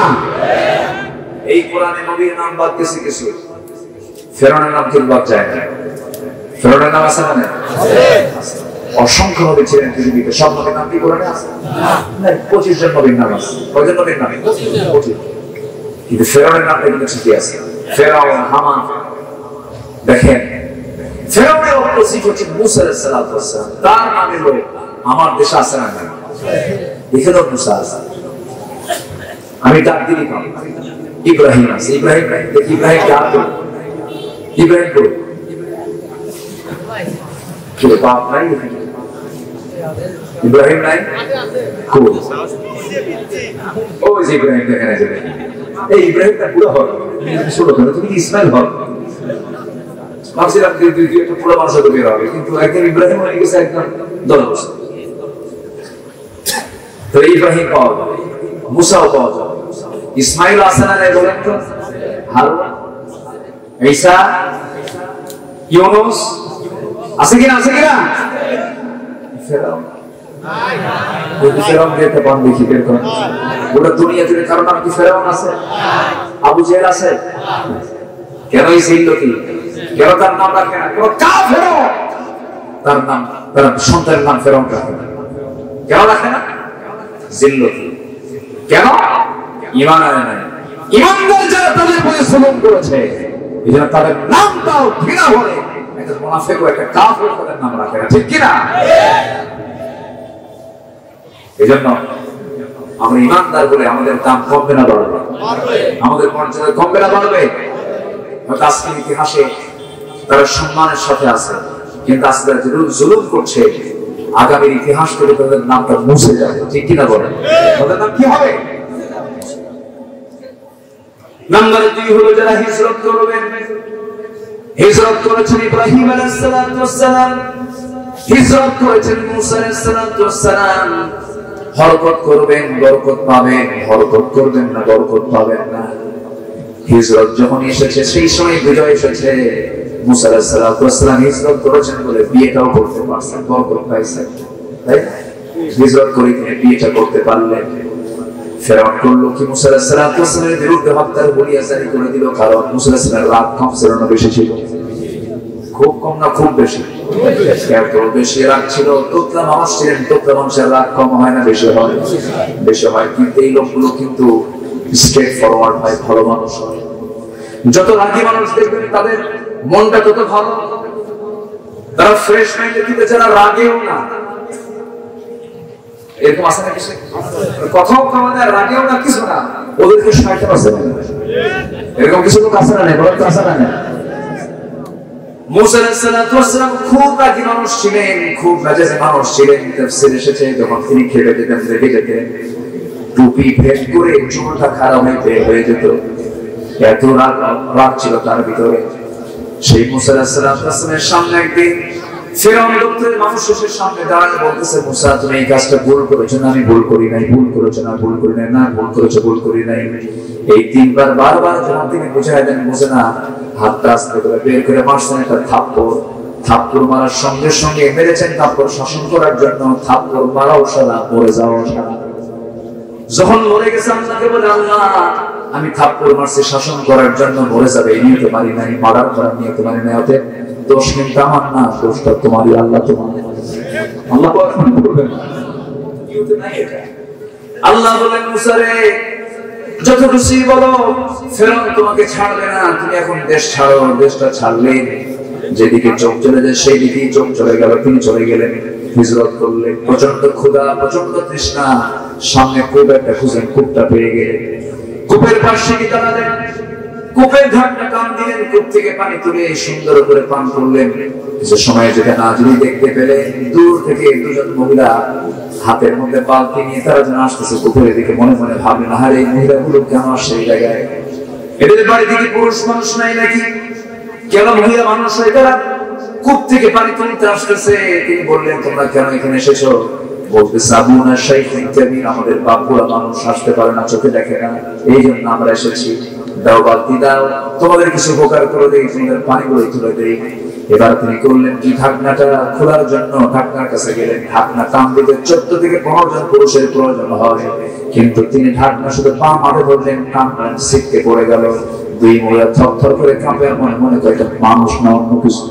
এই কোরআনে নবীর নাম বাদ গেছে কিছু, ফেরাউনের নাম ঠিক বাদ যায় না। ফেরাউনের নাম আছে না? আছে। অসংখ্য নবী ছিলেন পৃথিবীতে, সব নবীর নাম কি কোরআনে আছে? না, 25 জন নবীর নাম আছে। কয়জন নবীর নাম? 25। কিন্তু ফেরাউনের নামটা কিন্তু ঠিকই আছে। ফেরাউন, হামান। দেখেন, ফেরাউনের অপোজিট হচ্ছে মুসা আলাইহিস সালাম। তার নাম হলো আমার দেশে আছে না? এখানেও মুসা আছে। আমি ডাক দিলি কম, ইব্রাহিম আছে। ইব্রাহিম নাই? দেখি ইব্রাহিম ডাক দিল, ইব্রাহিম করো কি বাপ নাই? ইব্রাহিম নাই? ও যে ইব্রাহিম দেখেন, এই ইব্রাহিমটা পুরো হল ছোট কেন? তুমি ইসমাইল হল ভাবছিলাম একটা পুরো মানুষ হতে বের হবে, কিন্তু একদম ইব্রাহিম হয়ে গেছে একদম 10 বছর। তো ইব্রাহিম পাওয়া যাবে, মুসাও পাওয়া যাবে, ইসমাইল আছে না নাই বলেন তো? হারুন, ঈসা, ইউনুস আছে কিনা? আছে কিনা? ফেরাউন ফেরাউন দেখতে পান, দেখি বের করেন। গোটা দুনিয়া জুড়ে কারো নাম কি ফেরাউন আছে? আবু জাহেল আছে? কেন এই জিল্লতি? কেন তার নাম রাখে না? কেন কাফের তার নাম, তার সন্তানের নাম ফেরাউন রাখে না? কেন রাখে না? জিল্লতি। কেন? ঈমান আনে নাই। ঈমানদার যারা তাদের প্রতি জুলুম করেছে, এজন্য তাদের নামটাও ঘৃণা করে একটা মুনাফিক ও একটা কাফের তাদের নাম রাখে না, ঠিক কি না? এজন্য আমরা ঈমানদার বলে আমাদের দাম কমবে না বাড়বে? আমাদের মর্যাদা কমবে না বাড়বে? আজকের ইতিহাসে তারা সম্মানের সাথে আছে, কিন্তু আজকে জুলুম করছে, আগামীর ইতিহাস থেকে তাদের নামটা মুছে যাবে, ঠিক কিনা বলেন? তাদের নাম কি হবে? নাম্বার 2 হলো যারা হিজরত করবেন। হিজরত করেছেন ইব্রাহিম আলাইহিস সালাম, হিজরত করেছেন মুসা আলাইহিস সালাম। হরকত করবেন, বরকত পাবেন, হরকত করবেন না, বরকত পাবেন না। হিজরত যখন এসেছে সেই সময় বিজয় এসেছে। মুসা আলাইহিস সালাম হিজরত করেছেন বলে বিয়েটাও করতে পারছেন, বরকত পাইছেন, তাই না? হিজরত করে তিনি বিয়েটা করতে পারলেন। ফেরাউন করলো কি মুসা আলাইহিস সালামের বিরুদ্ধে হত্যার বলিয়া জারি করে দিল, কারণ মুসা আলাইহিস সালামের রাগ কম ছিল না বেশি ছিল? খুব কম না খুব বেশি? এত বেশি রাগ ছিল। তোতলা মানুষ ছিলেন, তোতলা মানুষের রাগ কম হয় না বেশি হয়? বেশি হয়। কিন্তু এই লোকগুলো কিন্তু স্ট্রেট ফরওয়ার্ড হয়, ভালো মানুষ হয়। যত রাগী মানুষ দেখবেন তাদের মনটা তত ভালো, তারা ফ্রেশ মাইন্ডে, কিন্তু যারা রাগেও না, এরকম আছে না কিছু? কথাও কওয়া না, রাগেও না, কিছু না, ওদেরকে শয়তান আছে না? এরকম কিছু লোক আছে না? নেই বলেন তো, আছে না? নেই? মুসা আলাইহিস সালাম খুব রাগী মানুষ ছিলেন, খুব মেজাজে মানুষ ছিলেন। তাফসীর এসেছে যখন তিনি খেলে যেতেন, রেগে যেতেন, টুপি ভেদ করে চুলটা খারাপ হয়ে যেত, এত রাগ ছিল তার ভিতরে। সেই মুসা আলাইহিস সালামের সামনে একদিন ফিরআউন দপ্তরের মানুষ এসে সামনে দাঁড়ায় বলতেছে, মুসা তুমি এই কাজটা ভুল করেছো না? আমি ভুল করি নাই। ভুল করেছো না? ভুল করি নাই। না ভুল করেছো, ভুল করি নাই। এই তিনবার বারবার যখন তিনি বুঝাই দেন, বুঝে না, হাতটা আস্তে করে বের করে মারছেন একটা থাপ্পড়। থাপ্পড় মারার সঙ্গে সঙ্গে মেরেছেন থাপ্পড় শাসন করার জন্য, থাপ্পড় মারাও সারা, মরে যাওয়াও সারা। যখন মরে গেছে আল্লাহকে বলে, আল্লাহ আমি থাপ্পড় মারছি শাসন করার জন্য, মরে যাবে এই নিয়ে তো পারি নাই, মারার করার নিয়ে তো পারি নাই, অতএব দোষ কিন্তু আমার না, দোষটা তোমারই, আল্লাহ তোমার। আল্লাহ বলেন, আল্লাহ বলেন মুসা রে যত খুশি বলো, ফেরাউন তোমাকে ছাড়বে না, তুমি এখন দেশ ছাড়ো। দেশটা ছাড়লে যেদিকে চোখ চলে যায় সেই দিকেই চোখ চলে গেল, তিনি চলে গেলেন, হিজরত করলেন। প্রচন্ড ক্ষুধা, প্রচন্ড তৃষ্ণা, সামনে কূপ একটা খুঁজেন, কূপটা পেয়ে গেলেন। কূপের পাশে গিয়ে দাঁড়ালেন, কূপের ঢাকনা টান দিলেন, কূপ থেকে পানি তুলে সুন্দর করে পান করলেন। কিছু সময় যেটা নাজরি দেখতে পেলেন, দূর থেকে দুজন মহিলা হাতের মধ্যে বালতি নিয়ে তারা যেন আসতেছে কূপের দিকে। মনে মনে ভাবলেন, আরে এই মহিলাগুলো কেন আসছে এই জায়গায়? এদের বাড়িতে কি পুরুষ মানুষ নাই নাকি? কেন মহিলা মানুষ হয় তারা কূপ থেকে পানি তুলতে আসতেছে? তিনি বললেন, তোমরা কেন এখানে এসেছো? বলতেছে, আবুনা শাইখুন কাবীর, আমাদের বাপ বুড়া মানুষ, আসতে পারে না, চোখে দেখে না, এই জন্য আমরা এসেছি। দাও বালতি দাও, তোমাদের কিছু উপকার করে দেই, তোমাদের পানিগুলো তুলে দেই। এবার তিনি করলেন কি, ঢাকনাটা খোলার জন্য ঢাকনার কাছে গেলেন। ঢাকনা টান দিতে 14 থেকে 15 জন পুরুষের প্রয়োজন হয়, কিন্তু তিনি ঢাকনা শুধু পা মারে ধরলেন, টান ছিটকে পড়ে গেল। দুই মহিলা থরথর করে কাঁপে, মনে মনে করে এটা মানুষ না অন্য কিছু।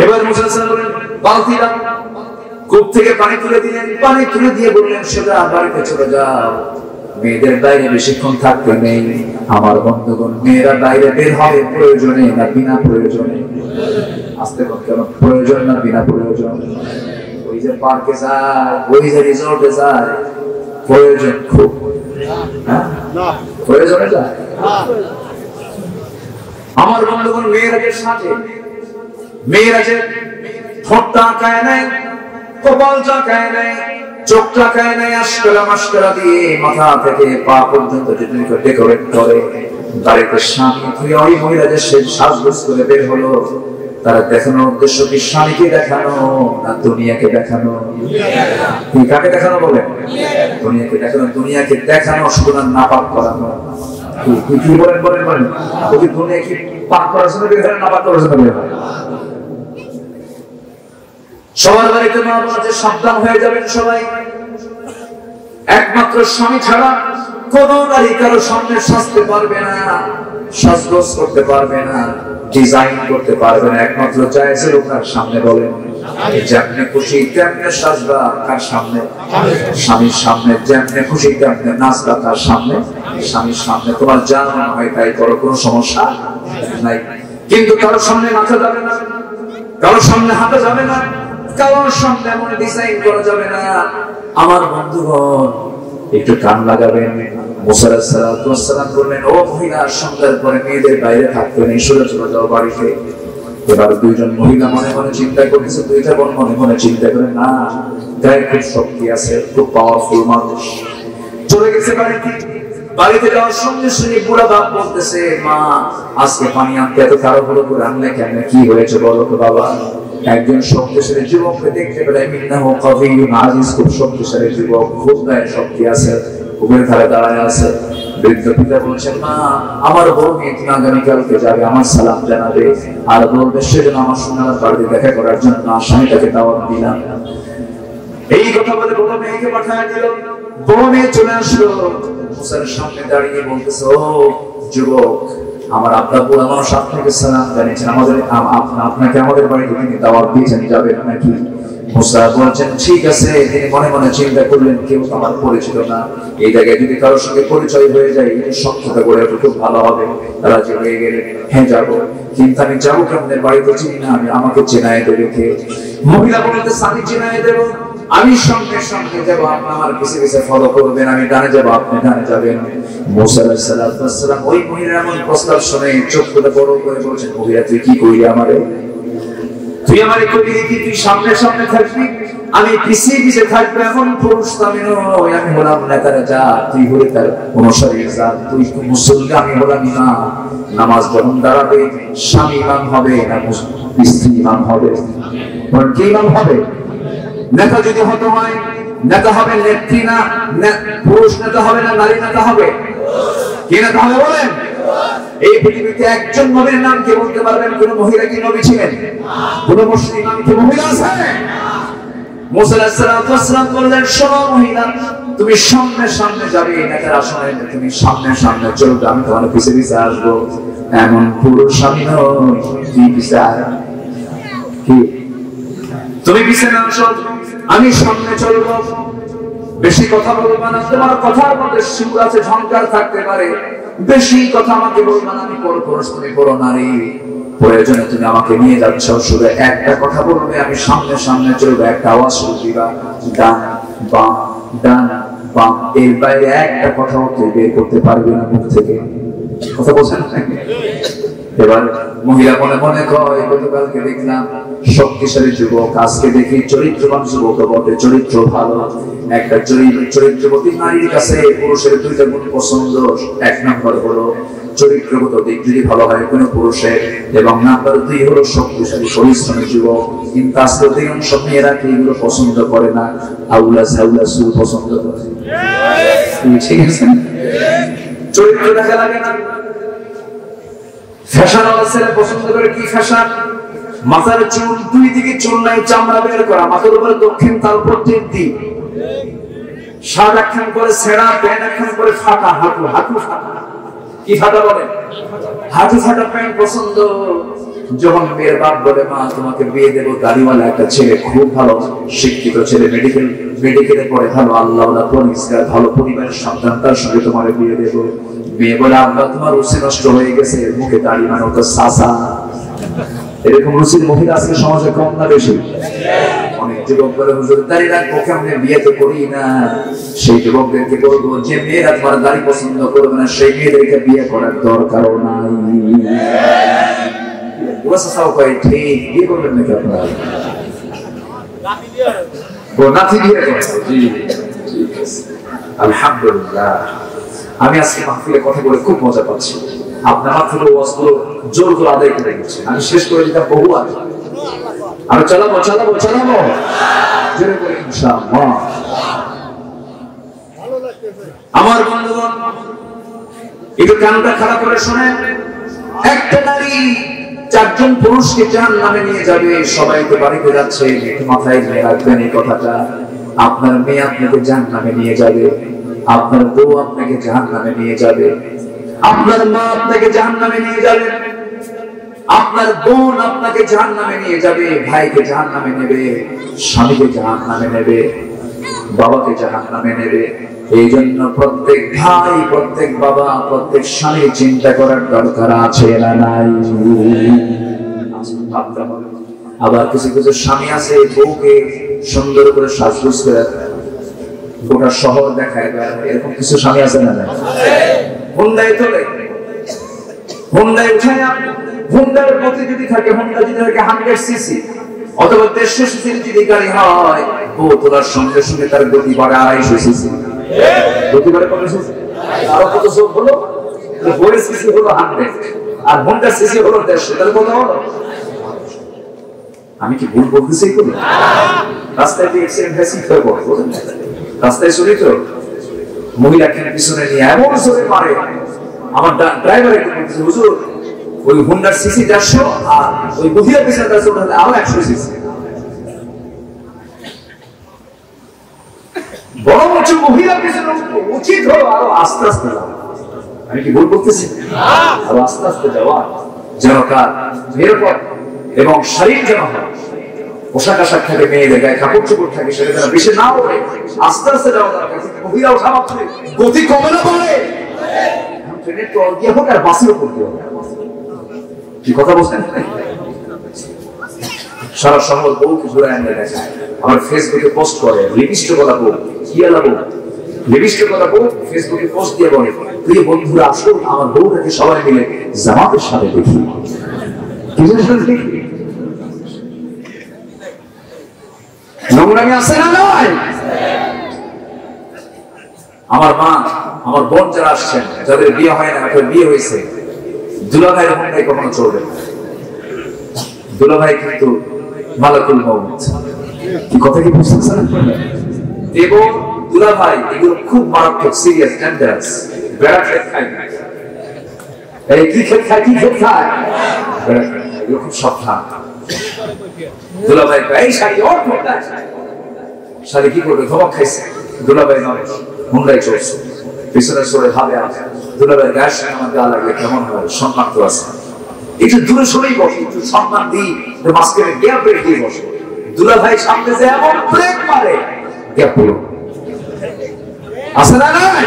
এবার মুসা সাল্লাল্লাহু আলাইহি ওয়াসাল্লাম বলেন, বালতি দাও। কূপ থেকে পানি তুলে দিলেন, পানি তুলে দিয়ে বললেন, সোজা বাড়িতে চলে যাও, মেয়েদের বাইরে বেশিক্ষণ থাকতে নেই। আমার বন্ধুগণ, মেয়েরা বাইরে বের হবে প্রয়োজনে না বিনা প্রয়োজনে? আসতে কেন? প্রয়োজন না বিনা প্রয়োজন? ওই যে পার্কে যায়, ওই যে রিসোর্টে যায়, প্রয়োজন খুব, প্রয়োজনে যায়। আমার বন্ধুগণ, মেয়েরা যে সাজে, মেয়েরা যে ঠোঁটটা আঁকায় নেয়, কপাল চাকায় নেয়, চোখ চাকায় নেয়, আশকারা মাশকারা দিয়ে মাথা থেকে পা পর্যন্ত ডেকোরেট করে, বাড়িতে স্বামী তুই ওই মহিলা যে সাজগোজ করে বের হলো, তারা দেখানোর উদ্দেশ্য কি স্বামীকে দেখানো না দুনিয়াকে দেখানো? কি কাকে দেখানো বলে? দুনিয়াকে দেখানো। দুনিয়াকে দেখানো শুধু নাপাক করানো। কি বলেন বলেন বলেন, ওই দুনিয়া কি পাক করার জন্য বের হয় না পাক করার জন্য বের হয়? সবার বাড়িতে মা বলছে সাবধান হয়ে যাবেন সবাই, একমাত্র স্বামী ছাড়া কোন নারী কারো সামনে সাজতে পারবে না, সাজগোজ করতে পারবে না, ডিজাইন করতে পারবে না। একমাত্র জায়েজ লোকের সামনে বলেন, যেমনি খুশি তেমনি সাজবা। কার সামনে? স্বামীর সামনে। যেমনি খুশি তেমনি নাচবা। কার সামনে? স্বামীর সামনে। তোমার যা মনে হয় তাই করো, কোনো সমস্যা নাই। কিন্তু কারোর সামনে নাচা যাবে না, কারোর সামনে হাঁটা যাবে না, কারোর সামনে এমন ডিজাইন করা যাবে না। আমার বন্ধুগণ, একটু কান লাগাবেন। মুসা আলাইহিস সালাম বললেন, ও মহিলা, সন্ধ্যার পরে মেয়েদের বাইরে থাকতে নেই, সরে চলে যাও বাড়িতে। এবার দুইজন মহিলা মনে মনে চিন্তা করেছে, দুইটা বোন মনে মনে চিন্তা করে, না, গায়ে খুব শক্তি আছে, খুব পাওয়ারফুল মানুষ। চলে গেছে বাড়িতে। বাড়িতে যাওয়ার সঙ্গে সঙ্গে বুড়া বাপ বলতেছে, মা আজকে পানি আনতে এত তাড়াহুড়ো করে আনলে কেন? কি হয়েছে বলো তো বাবা? একজন শক্তিশালী যুবককে দেখতে পেলে, মিন্নাহু কাবিয়ুন আজিজ, খুব শক্তিশালী যুবক, খুব গায়ে শক্তি আছে, কূপের ধারে দাঁড়ায় আছে। বৃদ্ধ পিতা বলছেন, মা আমার বউ মেয়ে তুমি আগামীকালকে যাবে, আমার সালাম জানাবে, আর বলবে সেজন্য আমার সঙ্গে আমার বাড়িতে দেখা করার জন্য স্বামীটাকে দাওয়াত দিলাম। এই কথা বলে বড় মেয়েকে পাঠায় দিল। বড় মেয়ে চলে আসলো, মুসার সামনে দাঁড়িয়ে বলতেছে, ও যুবক, আমার আব্বা বুড়া মানুষ আপনাকে সালাম জানিয়েছেন, আপনাকে আমাদের বাড়িতে তিনি দাওয়াত দিয়েছেন, যাবেন নাকি? মুসা বলছেন ঠিক আছে। তিনি মনে মনে চিন্তা করলেন, কেউ আমার পরিচিত না, এই জায়গায় যদি কারোর সঙ্গে পরিচয় হয়ে যায় সক্ষতা করে খুব ভালো হবে। রাজি হয়ে গেলেন, হ্যাঁ যাবো, কিন্তু আমি যাবো কেমন, বাড়িতে চিনি না, আমি আমাকে চেনায় দেবে কে? মহিলা বলতে আমি চেনায় দেবো, আমি সঙ্গে সঙ্গে যাবো, আপনি আমার পিছে পিছে ফলো করবেন, আমি ডানে যাবো, আপনি ডানে যাবেন। মুসা আলাইহিস সালাম ওই মহিলার এমন প্রস্তাব শুনে চোখটা বড় করে বলছেন, মহিলা তুই কি কইলি আমারে? তুই আমারে কইলি কি তুই সামনে সামনে থাকবি, আমি পিছে পিছে থাকবো? এমন পুরুষ আমি নই, আমি হলাম নেতার জাত, তুই হলে তার অনুসারীর জাত। তুই মুসলমান, আমি হলাম ইমাম। নামাজ যখন দাঁড়াবে স্বামী ইমাম হবে না স্ত্রী ইমাম হবে? কে ইমাম হবে? নেতা যদি হতে হয়, নেতা হবে নেত্রী না পুরুষ নেতা হবে না নারী নেতা হবে? কে নেতা হবে বলেন? এই পৃথিবীতে একজন নবীর নাম কে বলতে পারবেন? কোন মহিলা কি নবী ছিলেন? কোন মুসলিম নাম কি মহিলা আছে? মুসা আলাইহিস সালাম বললেন, শোনো মহিলা, তুমি সামনে সামনে যাবে, নেতার আসনে তুমি সামনে সামনে চলবে, আমি তোমার পিছে পিছে আসবো। এমন পুরুষ আমি নই, তুই পিছে আয়। কি তুমি পিছে না আসো, আমি সামনে চলবো। বেশি কথা বলবো না, তোমার কথার মধ্যে সুর আছে, ঝংকার থাকতে পারে, বেশি কথা আমাকে বলবো না। আমি বড় পুরুষ, তুমি বড় নারী, প্রয়োজনে তুমি আমাকে নিয়ে যাচ্ছ, শুধু একটা কথা বলবে, আমি সামনে সামনে চলবো, একটা আওয়াজ দিবা, ডান বাম ডান বাম, এর বাইরে একটা কথাও তুই বের করতে পারবি না মুখ থেকে। কথা বলছেন? এবার মহিলা মনে মনে কয়, গতকালকে দেখলাম শক্তিশালী যুবক, আজকে দেখি চরিত্রবান যুবক বটে, চরিত্র ভালো। একটা চরিত্রবতী নারীর কাছে পুরুষের দুইটা গুণ পছন্দ। এক নম্বর হলো চরিত্রগত দিক যদি ভালো হয় কোন পুরুষের, এবং নাম্বার 2 হলো শক্তিশালী পরিশ্রমী যুবক। কিন্তু আজকে অধিকাংশ মেয়েরা কি এগুলো পছন্দ করে না, আউলা সাউলা সু পছন্দ করে। ঠিক আছে, চরিত্র দেখা লাগে না। ফ্যাশন ছেলে পছন্দ করে কি ফ্যাশন? মাথার চুল দুই দিকে চুল নাই, চামড়া বের করা, মাথার উপরে দক্ষিণ তার উপর টিপি, শার্ট একখান করে ছেঁড়া, প্যান্ট একখান করে ফাটা, হাঁটু হাঁটু ফাটা। কি ফাটা বলে? হাঁটু ফাটা প্যান্ট পছন্দ। যখন মেয়ের বাপ বলে, মা তোমাকে বিয়ে দেবো দাড়িওয়ালা একটা ছেলে, খুব ভালো শিক্ষিত ছেলে, মেডিকেলে পড়ে, ভালো আল্লাহওয়ালা পরিষ্কার ভালো পরিবারের সন্তান, তার সঙ্গে তোমার বিয়ে দেবো। মেয়ে বলে, আব্বা তোমার রুচি নষ্ট হয়ে গেছে, মুখে দাড়ি মানে তো সাসা। এরকম রুচির মহিলা আজকে সমাজে কম না বেশি? অনেক যুবক বলে, হুজুর দাড়ি রাখবো কেমনে, বিয়ে তো করি না। সেই যুবকদেরকে বলবো, যে মেয়েরা তোমার দাড়ি পছন্দ করবে না, সেই মেয়েদেরকে বিয়ে করার দরকারও নাই। ঠিক বিয়ে করবেন নাকি আপনারা? নাতি বিয়ে করেন? আলহামদুলিল্লাহ। আমি আজকে মাহফিলে কথা বলে খুব মজা পাচ্ছি। আপনার মাহফিলের ওয়াজগুলো জোর করে আদায় করে দিচ্ছেন, আমি শেষ করে দিতাম বহু আগে। আমি চালাবো চালাবো চালাবো জোরে করে ইনশাআল্লাহ। আমার বন্ধুগণ, একটু কানটা খারাপ করে শুনেন। একটা নারী 4 জন পুরুষকে জাহান্নামে নিয়ে যাবে, সবাইকে বাড়িতে যাচ্ছে, একটু মাথায় নিয়ে রাখবেন এই কথাটা। আপনার মেয়ে আপনাকে জাহান্নামে নিয়ে যাবে, আপনার বউ আপনাকে জাহান্নামে নিয়ে যাবে, আপনার মা আপনাকে জাহান্নামে নিয়ে যাবে, আপনার বোন আপনাকে জাহান্নামে নিয়ে যাবে, ভাইকে জাহান্নামে নেবে, স্বামীকে জাহান্নামে নেবে, বাবাকে জাহান্নামে নেবে। এই জন্য প্রত্যেক ভাই, প্রত্যেক বাবা, প্রত্যেক স্বামী চিন্তা করার দরকার আছে না নাই? আবার কিছু কিছু স্বামী আছে বউকে সুন্দর করে সাজগোজ করে গোটা শহর দেখায়, এরকম কিছু স্বামী আছে না? হুন্ডায় তোলে, হুন্ডায় উঠায়, হুন্ডার গতি যদি থাকে, হুন্ডা যদি থাকে 100 সিসি অথবা 150 সিসির যদি গাড়ি হয়, ও তোলার সঙ্গে সঙ্গে তার গতি বাড়ে 250 সিসি। গতি বাড়ে কত সিসি? আরো কত যোগ হলো? 40 সিসি হলো 100, আর হুন্ডার সিসি হলো 150, তাহলে কত হলো? আমি কি ভুল বলতেছি? করি রাস্তায় অ্যাক্সিডেন্ট হয়েছে, রাস্তায় চলি তো মহিলাকে পিছনে নিয়ে এমন জোরে মারে, আমার ড্রাইভার একটু বলতেছে, হুজুর ওই হুন্ডার সিসি 400 আর ওই মহিলা পিছনে আরো 100 সিসি। বড় অথচ মহিলা পিছনে উচিত হলো আরো আস্তে আস্তে যাওয়া। আমি কি ভুল বলতেছি? আরো আস্তে আস্তে যাওয়া, যেন তার নিরাপদ এবং শারীরিক যেন হয়, পোশাক আশাক থাকে, মেয়েদের গায়ে কাপড় চোপড় থাকে, সেটা যেন বেশি না ওঠে, আস্তে আস্তে যাওয়া দরকার। মহিলা ওঠা মাত্র গতি কমে না পড়ে, ট্রেনের টল দিয়ে হোক আর বাসের উপর দিয়ে হোক। কি কথা বলছেন? সারা শহর বউকে ঘুরে এনে দেখায়, আমার ফেসবুকে পোস্ট করে লিপিস্ট কথা বউ, কি আলাবো লিপিস্ট কথা বউ, ফেসবুকে পোস্ট দিয়ে বলে, প্রিয় বন্ধুরা আসুন আমার বউটাকে সবাই মিলে জামাতের সাথে দেখি। নোংরামি আছে না নয়? আমার মা, আমার বোন যারা আসছেন, যাদের বিয়ে হয় না, এখন বিয়ে হয়েছে, দুলাভাইয়ের মনে কখনো চলবে না। দুলাভাই কিন্তু মালাকুল মউত। কি কথা কি বুঝতেছেন? এবং দুলাভাই এগুলো খুব মারাত্মক, সিরিয়াস, ডেঞ্জারাস। বেড়া খেত খায় না, এই কি খেত খায়, কি খেত খায়, এগুলো খুব সাবধান। দুলাভাই এই শাড়ি ওর শাড়ি কি করবে, ধমক খাইছে, দুলাভাই নয় হুন্ডাই চলছে, পিছনে সরে ভাবে আছে, দুলাভাই গায়ের সঙ্গে আমার গা লাগলে কেমন হয়, সম্মান তো আছে, একটু দূরে সরেই বসে, একটু সম্মান দিই, মাঝখানে গ্যাপ রেখে বসে। দুলাভাই সামনে যে এমন ব্রেক মারে, গ্যাপ পূরণ আছে না নাই?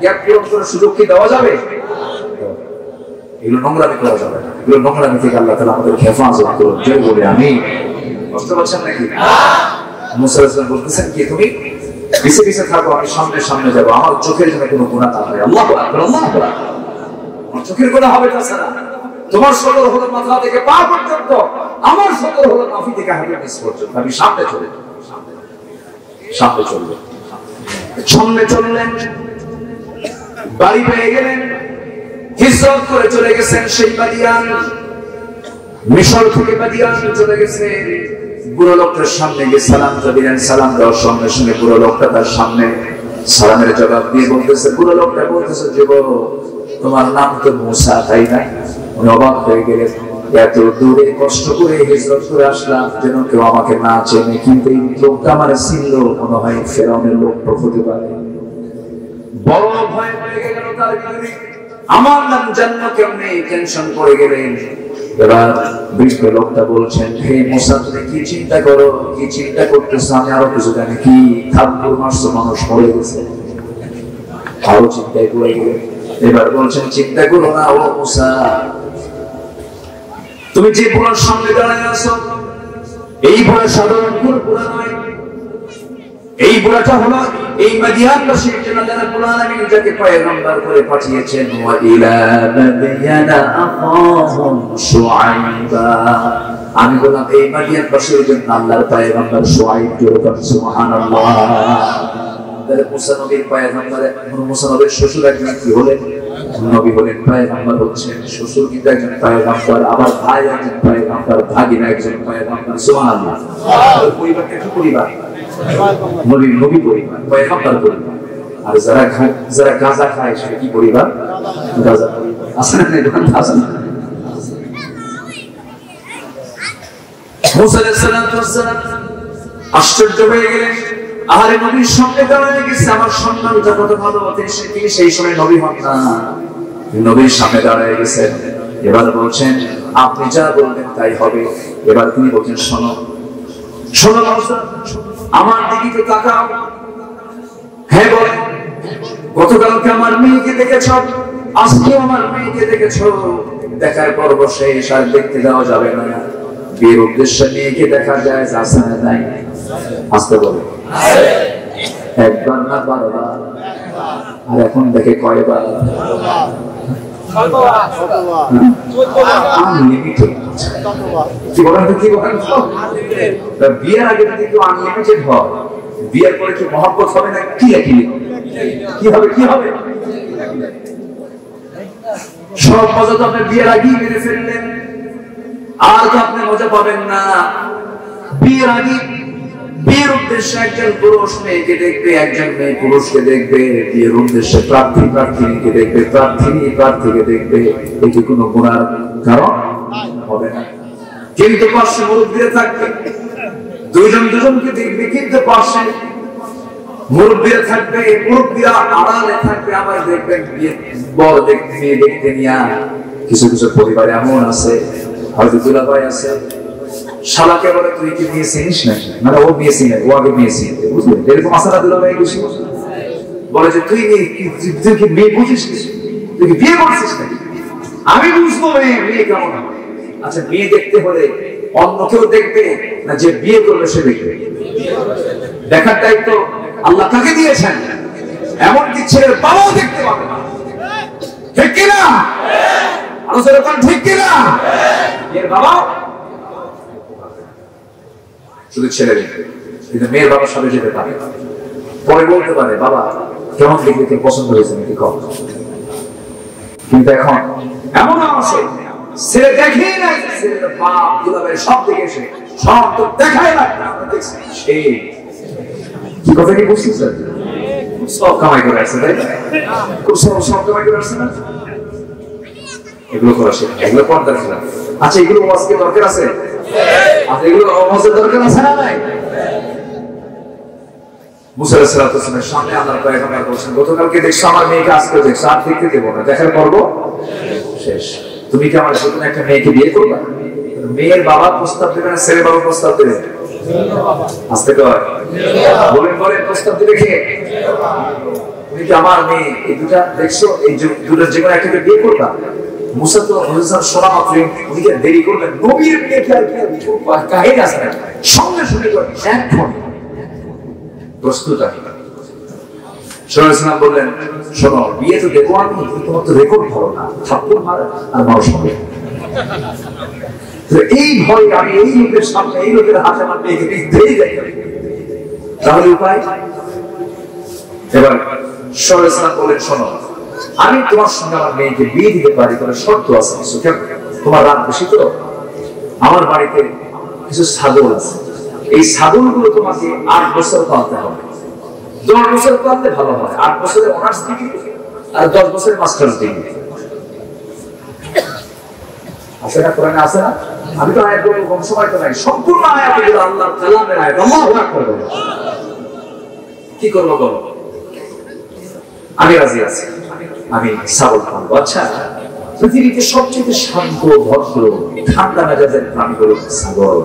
গ্যাপ পূরণ করার সুযোগ কি দেওয়া যাবে? এগুলো নোংরামি করা যাবে না। এগুলো নোংরামি থেকে আল্লাহ তাআলা আমাদের হেফাজত করুন। জয় বলে আমি। বুঝতে পারছেন নাকি? মুসা আলাইহিস সালাম বলতেছেন কি, তুমি পিছে পিছে থাকো, আমি সামনে সামনে যাবো, আমার চোখের যেন কোনো গুনাহ না হয়। আল্লাহু আকবার, আল্লাহু আকবার। আমার চোখের গুনাহ হবে তাছাড়া তোমার সদর হলো মাথা থেকে পা পর্যন্ত, আমার সদর হলো নাভি থেকে হাঁটুর নিচ পর্যন্ত। আমি সামনে চলে যাব, সামনে চলবে, সামনে চললেন, বাড়ি পেয়ে গেলেন, হিজরত করে চলে গেছেন সেই মাদিয়ান, মিশর থেকে মাদিয়ান চলে গেছে। বুড়ো লোকটার সামনে গিয়ে সালাম দিলেন, সালাম দেওয়ার সঙ্গে সঙ্গে বুড়ো লোকটা তার সামনে সালামের জবাব দিয়ে বলতেছে, বুড়ো লোকটা বলতেছে, যুবক তোমার নাম তো মুসা, তাই না? উনি অবাক হয়ে গেলেন, এত দূরে কষ্ট করে হিজরত করে আসলাম যেন কেউ আমাকে না চেনে, কিন্তু এই লোকটা আমার চিনল, মনে হয় ফেরাউনের লোক হতে পারে। বড় ভয় পেয়ে গেল তার ভিতরে, আমার নাম জানলো কেমনে, টেনশন পড়ে গেলেন। এবার বৃদ্ধ লোকটা বলছেন, হে মুসা তুমি কি চিন্তা করো, কি চিন্তা করতেছো, আমি আরো কিছু জানি। কি খাদ্যুর মাসে মানুষ মরে গেছে, আরো চিন্তায় পড়ে গেলেন। এবার বলছেন, চিন্তা করো না ও মুসা, তুমি যে বুড়ার সামনে দাঁড়ায় আছো, এই বুড়া সাধারণ কোন বুড়া নয়, এই বুড়াটা হলো এই মাদিয়ানবাসীর জন্য যারা কুরআন আমিন যাকে পয়গম্বর করে পাঠিয়েছেন। ওয়া ইলা মাদিয়ানা আখাহুম শুআইবা, আমি বললাম এই মাদিয়ানবাসীর জন্য আল্লাহর পয়গম্বর শুআইব, সুবহানাল্লাহ। তাহলে মুসা নবীর পয়গম্বর, মুসা নবীর শ্বশুর একজন কি হলেন, নবী হলেন, পয়গম্বর হচ্ছেন। শ্বশুর কিন্তু একজন পয়গম্বর, আবার ভাই একজন পয়গম্বর, ভাগিনা একজন পয়গম্বর, সুবহানাল্লাহ। পরিবারটা কি পরিবার? নবী নবী পরিবার, পয়গম্বর পরিবার। আর যারা গাঁজা খায় সেটা কি পরিবার? গাঁজা পরিবার। আছে না? আছে না? মুসা আলাইহিস সালাম আশ্চর্য হয়ে গেলেন, আরে নবীর সামনে দাঁড়ায় গেছে, আমার সম্মানটা কত ভালো। তিনি সেই সময় নবী হন না, নবীর সামনে দাঁড়ায় গেছেন। এবার বলছেন, আপনি যা বলবেন তাই হবে। এবার তিনি বলছেন, শোনো শোনো আমার দিকে তো তাকাও। হ্যাঁ বল, গতকালকে আমার মেয়েকে দেখেছ, আজকে আমার মেয়েকে দেখেছ, দেখার পর্ব শেষ, আর দেখতে দেওয়া যাবে না। বিয়ের উদ্দেশ্যে মেয়েকে দেখা যায়, আছে না নাই? আসতে বলে একবার না বারবার, আর এখন দেখে কয়বার? বিয়ের আগে যদি কেউ আনলিমিটেড হয়, বিয়ের পরে কি মহব্বত হবে না? কি কি হবে? কি হবে? সব মজা তো আপনি বিয়ের আগেই মেরে ফেললেন, আর তো আপনি মজা পাবেন না। বিয়ের আগে বিয়ের উদ্দেশ্যে একজন পুরুষ মেয়েকে দেখবে, একজন মেয়ে পুরুষকে দেখবে, বিয়ের উদ্দেশ্যে প্রার্থী প্রার্থীকে দেখবে, প্রার্থিনী প্রার্থীকে দেখবে। এটি কোনো গুনার কারণ হবে না। কিন্তু পাশে মুরব্বীরা থাকবে, দুইজন দুজনকে দেখবে, কিন্তু পাশে মুরব্বীরা থাকবে, মুরব্বীরা আড়ালে থাকবে, আবার দেখবেন বড় মেয়ে দেখতে নিয়ে কিছু কিছু পরিবারে এমন আছে, হয়তো দুলাভাই আছে, শালাকে বলে তুই কি মেয়ে চিনিস নাকি, মানে ও মেয়ে চিনে, ও আগে মেয়ে চিনে, বুঝলেন? এরকম আছে না দুলাভাই? বেশি বলে যে তুই কি মেয়ে বুঝিস, তুই কি বিয়ে করছিস নাকি? আমি বুঝবো মেয়ে কেমন। আচ্ছা, মেয়ে দেখতে হলে অন্য কেউ দেখবে না, যে বিয়ে করবে সে দেখবে? দেখার দায়িত্ব আল্লাহ কাকে দিয়েছেন? এমনকি ছেলের বাবাও দেখতে পাবে না, ঠিক কিনা? আলোচনা করেন, ঠিক কিনা? মেয়ের বাবা শুধু ছেলে দেখবে, কিন্তু মেয়ের বাবার সাথে যেতে পারে, পরে বলতে পারে বাবা কেমন দেখলে, কে পছন্দ হয়েছে নাকি কম। কিন্তু এখন এমন আছে ছেলে দেখেই নাই, ছেলের বাপ দুলাভাই সব দেখেছে, সব তো দেখাই না, সেই কি কথা কি বুঝতেছেন? সব কামাই করে আসছে, তাই না? খুব সব কামাই করে আসছে না? এগুলো করা শেখা, এগুলো পর্দার খেলা। আচ্ছা, এগুলো ওয়াজকে দরকার আছে? আচ্ছা, এগুলো ওয়াজের দরকার আছে না নাই? মুসা আলাইহিস সালামের সামনে আল্লাহর পয়গম্বর বলেছেন, গতকালকে দেখছো আমার মেয়েকে, আজকে দেখছো, আর দেখতে দেবো না, দেখার পর্ব শেষ। তুমি কি আমার নতুন একটা মেয়েকে বিয়ে করবা? মেয়ের বাবা প্রস্তাব দেবে না ছেলে বাবা প্রস্তাব দেবে? আস্তে কর বলেন, বলেন, প্রস্তাব দেবে কে? তুমি কি আমার মেয়ে, এই দুটা দেখছো, এই দুটার যে কোনো একটাকে বিয়ে করবা? মুসা তো শোনা মাত্র উনি দেরি করবেন, নবীর মেয়েকে আর কি কাহিনী আছে না, সঙ্গে সঙ্গে এখন প্রস্তুত আছি। বললেন, শোনো, বিয়ে তো দেখবো আমি, তোমার তো রেকর্ড ভালো না, থাপ্পড় মারা আর মানুষ হবে। এই ভয় আমি এই লোকের সামনে, এই লোকের হাতে আমার মেয়েকে দিতেই যাই, তাহলে উপায়? এবার সরাসরি বলেন, শোনো, আমি তোমার সঙ্গে আমার মেয়েকে বিয়ে দিতে পারি, তবে শর্ত আছে কিছু। তোমার রাত বেশি তো, আমার বাড়িতে কিছু ছাগল আছে, এই ছাগলগুলো তোমাকে 8 বছর পালতে হবে। 10 বছর পাললে ভালো হয়, 8 বছরের অনার্স ডিগ্রি আর 10 বছরের মাস্টার্স ডিগ্রি আছে না? কোরআনে আছে না? আমি তো আয়াত বলবো, কম সময় তো নাই, সম্পূর্ণ আয়াত এগুলো আল্লাহর কালামের আয়াত। আল্লাহু আকবার। কি করবো বলো? আমি রাজি আছি, আমি ছাগল পালবো। আচ্ছা, পৃথিবীতে সবচেয়ে শান্ত, ভদ্র, ঠান্ডা মেজাজের প্রাণী হলো ছাগল।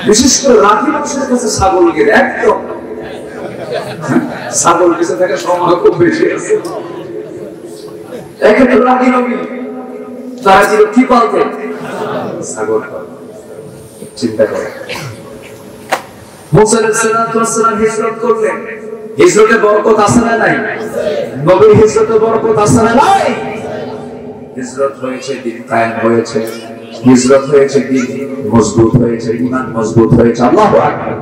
বিশেষ করে রাখি মানুষের কাছে ছাগল গেলে একদম, ছাগল বেঁচে থাকার সম্ভাবনা খুব বেশি আছে। এক্ষেত্রে রাখি নবী তারা ছিল কি পালতেন? ছাগল পালতেন। চিন্তা করে মুসা আলাইহিস সালাম হিজরত করলেন, হিজরতে বরকত আছে না নাই? নবীর হিজরতে বরকত আছে না নাই? হিজরত হয়েছে, দিন কায়েম হয়েছে, হিজরত হয়েছে, দিন মজবুত হয়েছে, ঈমান মজবুত হয়েছে। আল্লাহু আকবার।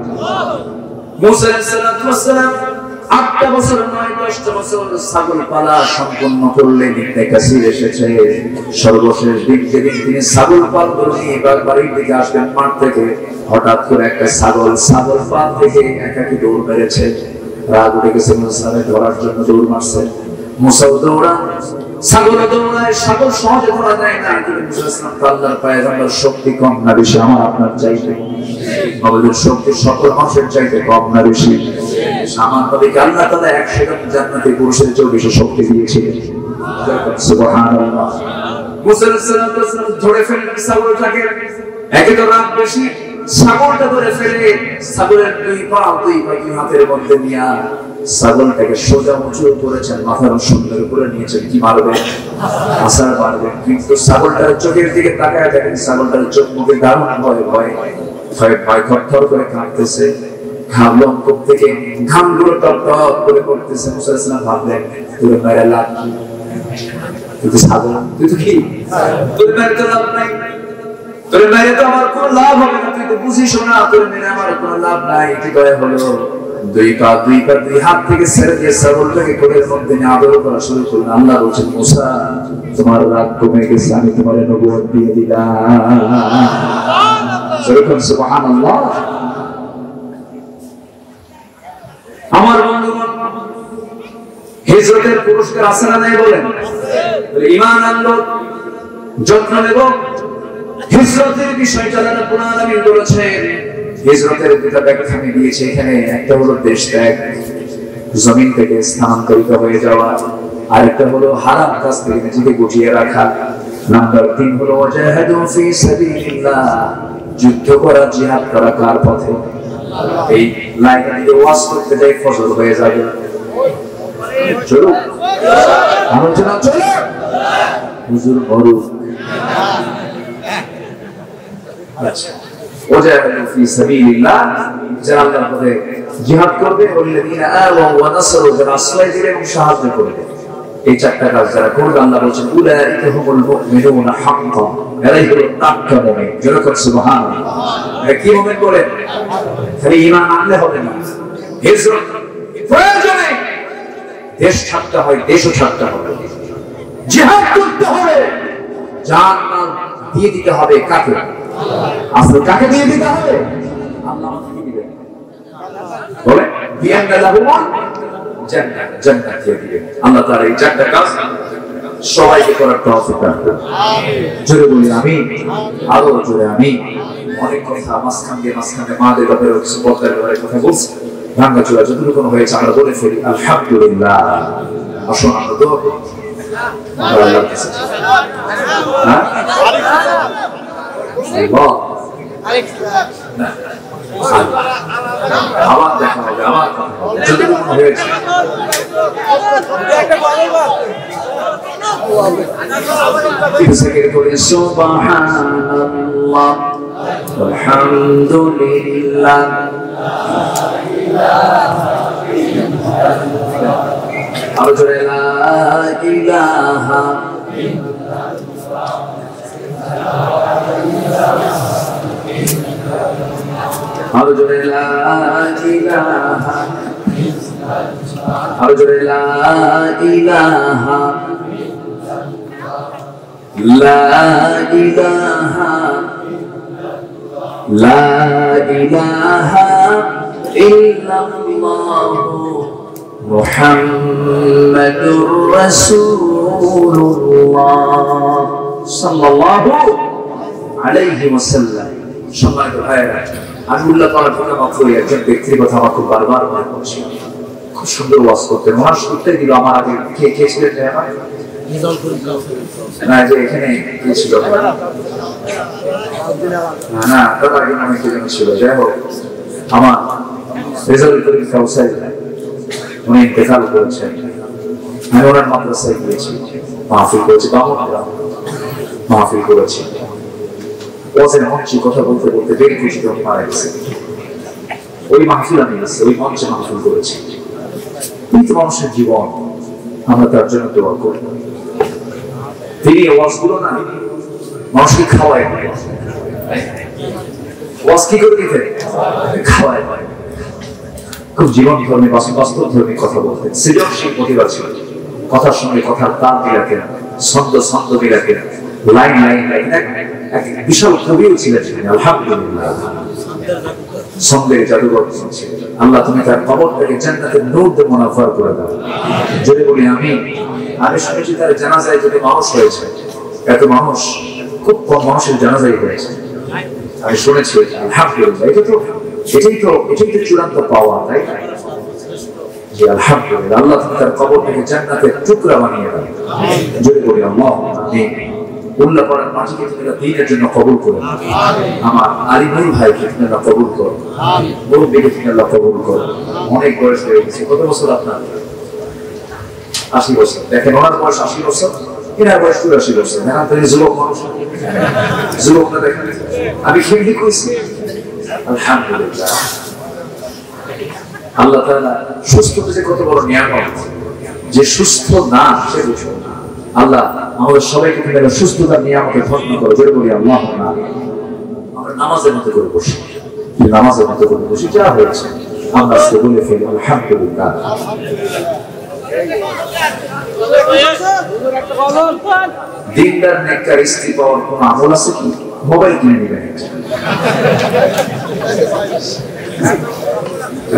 মুসা আলাইহিস সালাম 8টা বছর 9-10টা বছর ছাগল পালা সম্পন্ন করলেন। ইবনে কাসির এসেছে, সর্বশেষ দিন যেদিন তিনি ছাগল পাল ধরে এবার বাড়ির দিকে আসবেন মাঠ থেকে, হঠাৎ করে একটা ছাগল পাল থেকে একাকি দৌড় মেরেছে। রাগ উঠে গেছে, মুসাকে ধরার জন্য দৌড় মারছে। মুসাও দৌড়ান, ছাগল দৌড়ায়, ছাগল সহজে ধরা যায় না। কিন্তু মুসা ইসলাম আল্লাহর পয়গম্বর, শক্তি কম না বেশি আমার আপনার চাইতে? আমাদের শক্তি সকল মানুষের চাইতে কম না বেশি? সামান নবীকে আল্লাহ তাআলা 100 জন জান্নাতি পুরুষের চেয়ে বেশি শক্তি দিয়েছিলেন। সুবহানাল্লাহ। মুসা আলাইহিস সালাম ধরে ফেললেন ছাগলটাকে, একে তো রাগ বেশি, ছাগলটা ধরে ফেলে ছাগলের দুই পা হাতের মধ্যে নিয়ে ছাগলটাকে সোজা উঁচু করেছেন, মাথার সুন্দর করে নিয়েছেন। কি মারবেন? আসার মারবেন। কিন্তু ছাগলটার চোখের দিকে তাকায় দেখেন, ছাগলটার চোখ মুখে দারুণ ভয় থরথর করে কাঁপতেছে, ঘাম লঙ্কপ থেকে ঘামগুলো টপ টপ করে পড়তেছে। মুসা আলাইহিস সালাম ভাবলেন, তোর মেরে লাভ কি? তুই তো ছাগল, তুই তো কি, তোর মেরে তো লাভ নাই, তোর মেরে তো আমার কোনো লাভ হবে না, তুই তো বুঝিস না, তোর মেরে আমার কোনো লাভ নাই। কি দয়া হলো, দুই হাত থেকে ছেড়ে দিয়ে ছাগলটাকে কোলের মধ্যে নিয়ে আদর করা শুরু করলেন। আল্লাহ বলছেন, মুসা তোমার রাগ কমে গেছে, আমি তোমার নবুয়ত দিয়ে দিলাম। সুবহানাল্লাহ। আমার বন্ধুগণ, হিজরতের পুরস্কার আছে না নাই বলেন? ঈমান আনলো, যত্ন নেব। হিজরতের বিষয়টা আল্লাহ রাব্বুল আলামিন বলেছেন, হিজরতের দুটো ব্যাখ্যা আমি দিয়েছি এখানে। একটা হলো দেশ ত্যাগ, জমিন থেকে স্থানান্তরিত হয়ে যাওয়া, আর একটা হলো হারাম কাজ থেকে নিজেকে গুটিয়ে রাখা। নাম্বার 3 হলো ওয়াজাহাদু ফি সাবিলিল্লাহ, যুদ্ধ করা, জিহাদ করা কার পথে? এই লাইনে দিয়ে ওয়াজ করতে যাই ফজর হয়ে যাবে। চলো আলোচনা চলো, হুজুর বড়। আচ্ছা, ওয়াজাহাদু ফি সাবিলিল্লাহ, যারা আল্লাহর পথে জিহাদ করবে, ওয়াল্লাযীনা আমানু ওয়া নাসারু, যারা আশ্রয় দিবে এবং সাহায্য করবে। এই চারটা কাজ যারা করবে আল্লাহ বলেন উলাইকা হুমুল মুমিনুনা হাক্কান, এরাই হলো পাক্কা মুমিন। যেরকম সুবহানাল্লাহ। এটা কি মুমিন বলেন? খালি ঈমান আনলে হবে না, হিজরত প্রয়োজনে দেশ ছাড়তে হয়, দেশও ছাড়তে হবে, জিহাদ করতে হবে, জান মাল দিয়ে দিতে হবে। কাকে? আসলে কাকে দিয়ে দিতে হবে? আল্লাহ আমাকে দিবেন, বলে বিআন্না লাহুম জান্নাত, জান্নাত দিয়ে দিবেন আল্লাহ তাআলা। এই চারটা কাজ সবাইকে করার তৌফিক দান করুন। জোরে বলি আমিন, আরো জোরে আমিন। অনেক কথা মাঝখানে মাদের ব্যাপারে কিছু বলার ব্যাপারে কথা বলছি, ভাঙা চোরা যতটুকু হয়েছে আমরা বলে ফেলি আলহামদুলিল্লাহ। আসুন আমরা দোয়া করি আল্লাহর কাছে। আবার দেখা হবে, আবার যতটুকু হয়েছে সুবহানাল্লাহ আলহামদুলিল্লাহ আরজুরে লা ইলাহা আরজুরে লা ইলাহা আরজুরে লা ইলাহা লা ইলাহা লা ইলাহা ইল্লাল্লাহ মুহাম্মাদুর রাসূলুল্লাহ সাল্লাল্লাহু আলাইহি ওয়াসাল্লাম। সম্মানিত ভাইরা, আমি উল্লাহ করার কথা মাত্র একজন ব্যক্তির কথা আমার খুব বারবার মনে পড়ছে। খুব সুন্দর ওয়াজ করতেন, ওনার শুনতে দিল আমার আগে কে ছিলেন না, যে এখানে কে ছিল না, তার আগে মনে কে যেন ছিল। যাই হোক, আমার রেজাউল করিম কাউসারি উনি ইন্তেকাল করেছেন। আমি ওনার মাদ্রাসায় গিয়েছি, মাহফিল করেছি, বামুনরা মাহফিল করেছি। ওয়াজের মঞ্চে কথা বলতে বলতে দেরি খুশিতে মারা গেছে। ওই মাহফিল আমি গেছি, ওই মঞ্চে মাহফিল করেছি। কিন্তু মানুষের জীবন, আমরা তার জন্য দোয়া করি। তিনি ওয়াজগুলো না মানুষকে খাওয়ায়, ওয়াজ কি করে দিতে খাওয়ায়, খুব জীবন ধর্মী বাস্তব ধর্মী কথা বলতেন। সৃজনশীল প্রতিভা ছিল, কথার সঙ্গে কথার তাল মিলাতেন, ছন্দ মিলাতেন, লাইন এক বিশাল কবিও ছিলেন। আলহামদুলিল্লাহ, ছন্দের জাদুঘর ছিলেন। আল্লাহ তুমি তার কবরটাকে জান্নাতের নূর দিয়ে মুনাফফার করে দাও। যদি বলি আমি শুনেছি তার জানাজায় যদি মানুষ হয়েছে, এত মানুষ, খুব কম মানুষের জানাজাই হয়েছে আমি শুনেছি। আলহামদুলিল্লাহ, এটাই তো চূড়ান্ত পাওয়া, তাই না? জি আলহামদুলিল্লাহ, আল্লাহ তুমি তার কবরটাকে জান্নাতের টুকরা বানিয়ে দাও। যদি বলি আল্লাহুম্মা আমিন। উল্লাহ করার মাটিকে তুমি দ্বীনের জন্য কবুল করো, আমার আলিমুল ভাইকে তুমি আল্লাহ কবুল করো, মুরব্বিকে তুমি আল্লাহ কবুল করো। অনেক বয়স হয়ে গেছে, কত বছর আপনার? 80 বছর। দেখেন ওনার বয়স 80 বছর, এনার বয়স 84 বছর। এখন তো যুবক মানুষ, যুবক না দেখেন, আমি খেয়াল করেছি। আলহামদুলিল্লাহ, আল্লাহ তাআলা সুস্থতা যে কত বড় নিয়ামত, যে সুস্থ না সে বুঝো না। আল্লাহ আমাদের সবাইকে তুমি সুস্থতার নিয়ামতে ধন্য করো। যেটা বলি আল্লাহুম্মা আমিন। আমরা নামাজের মতো করে বসি, নামাজের মতো করে বসি, যা হয়েছে আমরা আজকে বলে ফেলি আলহামদুলিল্লাহ। দিনদার নেককার স্ত্রী পাওয়ার কোন আমল আছে কি? মোবাইল কিনে নেবেন।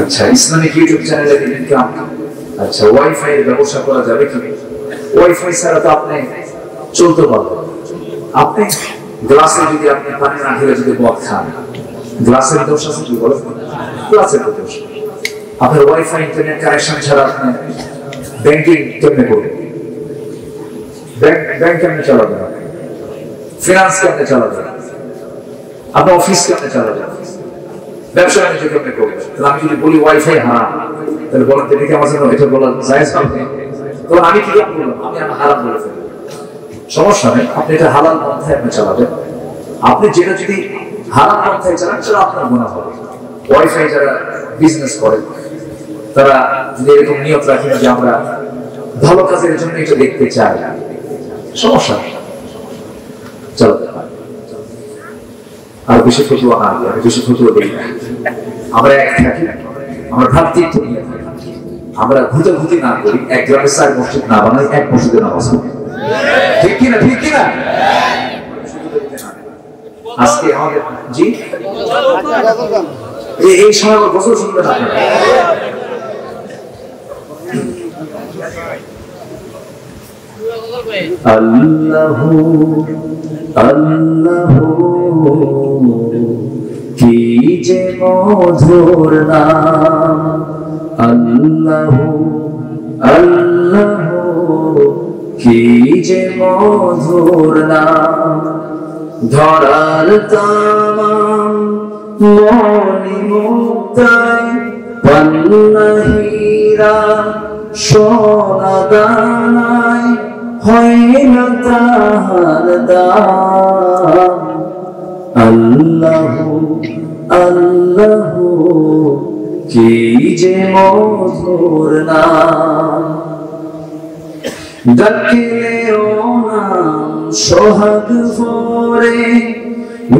আচ্ছা, ইসলামিক ইউটিউব চ্যানেলে দিবেন কেমন? আচ্ছা, ওয়াইফাই এর ব্যবস্থা করা যাবে কি? ওয়াইফাই ছাড়া তো আপনি চলতে পারবেন। আপনি গ্লাসে যদি আপনি পানি না ঢেলে যদি মদ খান, গ্লাসের দোষ আছে কি বলেন? গ্লাসের দোষ। আপনার ওয়াইফাই ইন্টারনেট কানেকশন ছাড়া আপনি ব্যাংকিং কেমনে করবেন? ব্যাংক কেমনে চালাবেন? ফিনান্স কেমনে চালাবেন? আপনার অফিস কেমনে চালাবেন? ব্যবসা বাণিজ্য কেমনে করবেন? আমি যদি বলি ওয়াইফাই হারাম, তাহলে বলেন তিনি কি আমার জন্য এটা বলা জায়েজ হবে? তো আমি কি বললাম? আমি আমার হারাম বলে ফেলবো। সমস্যা নেই, আপনি এটা হালাল পন্থায় আপনি চালাবেন। আপনি যেটা যদি হারাম পন্থায় চালান সেটা আপনার গুনাহ হবে। ওয়াইফাই যারা বিজনেস করে তারা যদি এরকম নিয়ত রাখেন যে আমরা ভালো কাজের জন্য এটা দেখতে চাই, সমস্যা নেই, চালাতে পারে। আর বেশি ফতুয়া না দিয়ে, বেশি ফতুয়া দিই না। আমরা এক থাকি, আমরা ভ্রাতৃত্ব নিয়ে থাকি, আমরা ঘুতাঘুতি না করি, এক গ্রামে 4 মসজিদ না বানাই, এক মসজিদে নামাজ পড়ি। ঠিক কিনা? ঠিক কিনা? আজকে আমাদের জি এই সময় আমার গোসল শুনবেন আপনারা। আল্লাহু আল্লাহু কি যে মধুর নাম, আল্লাহু আল্লাহু কি যে মধুর নাম, ধরার তামাম মনি মুক্তায় পান্না হীরা সোনা দানায় হয় না তাহার দাম, আল্লাহু আল্লাহু কি যে মধুর নাম, ডাকলেও নাম সোহাগ ভরে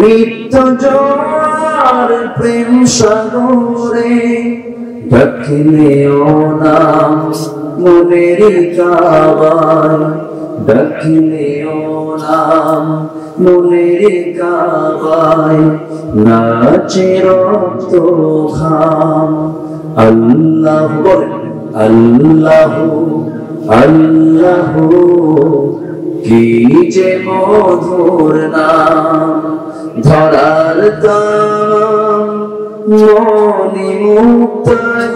নিত্য জোয়ার প্রেম সাগরে, ডাকলেও নাম মনের কাবায়, ডাকলেও নাম মনের কাবায় নাচে রক্ত ঘাম, আল্লাহ বলেন আল্লাহু আল্লাহু কি যে মধুর নাম, ধরার তাম মনি মুক্তায়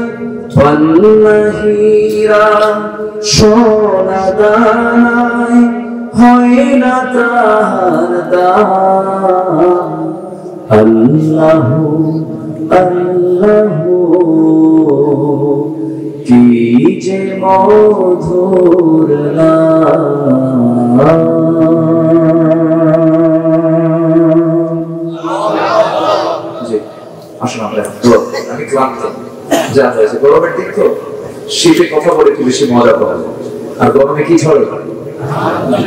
পান্না হীরা সোনা দানায় হয় না তাহার দাম, আল্লাহু আল্লাহু কি যে মধুর নাম। জি আসুন আমরা আমি ক্লান্ত, যা হয়েছে গরমের দিন তো, শীতে কথা বলে একটু বেশি মজা পাওয়া যায়, আর গরমে কি ঝরে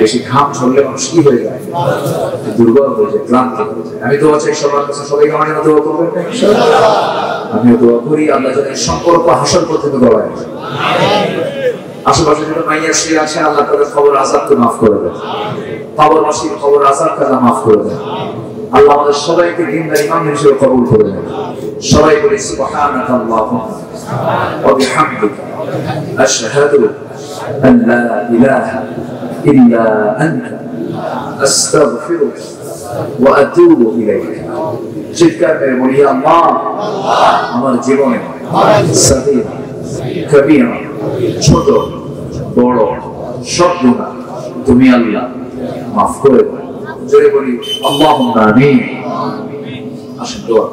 বেশি ঘাম ঝরলে মানুষ কি হয়ে যায়, দুর্বল হয়ে যায়, ক্লান্ত হয়ে যায়। আমি দোয়া চাই সবার কাছে, সবাই আমার জন্য দোয়া করবেন। আমিও দোয়া করি আল্লাহ যেন সম্পর্ক হাসর পর্যন্ত গড়ায়। আশেপাশে যেন মাইয়া শুয়ে আছে, আল্লাহ তাদের খবর আযাবকে মাফ করে দেন, কবরবাসীর খবর আযাবকে আল্লাহ মাফ করে দেন। আল্লাহ আমাদের সবাইকে দিনদার ইমাম হিসেবে কবুল করে নেন। সবাই বলি সুবহানাকাল্লাহুম্মা ওয়া বিহামদিকা আশহাদু আন লা ইলাহা ইল্লা আনতা আস্তাগফিরুকা ওয়া আতুবু ইলাইক। চিৎকার করে বলি আল্লাহ আমার জীবনে সাগীরা কবিরা ছোট বড় সব গুনাহ তুমি আল্লাহ মাফ করে দাও। জোরে বলি আল্লাহুম্মা আমিন। আসুন দোয়া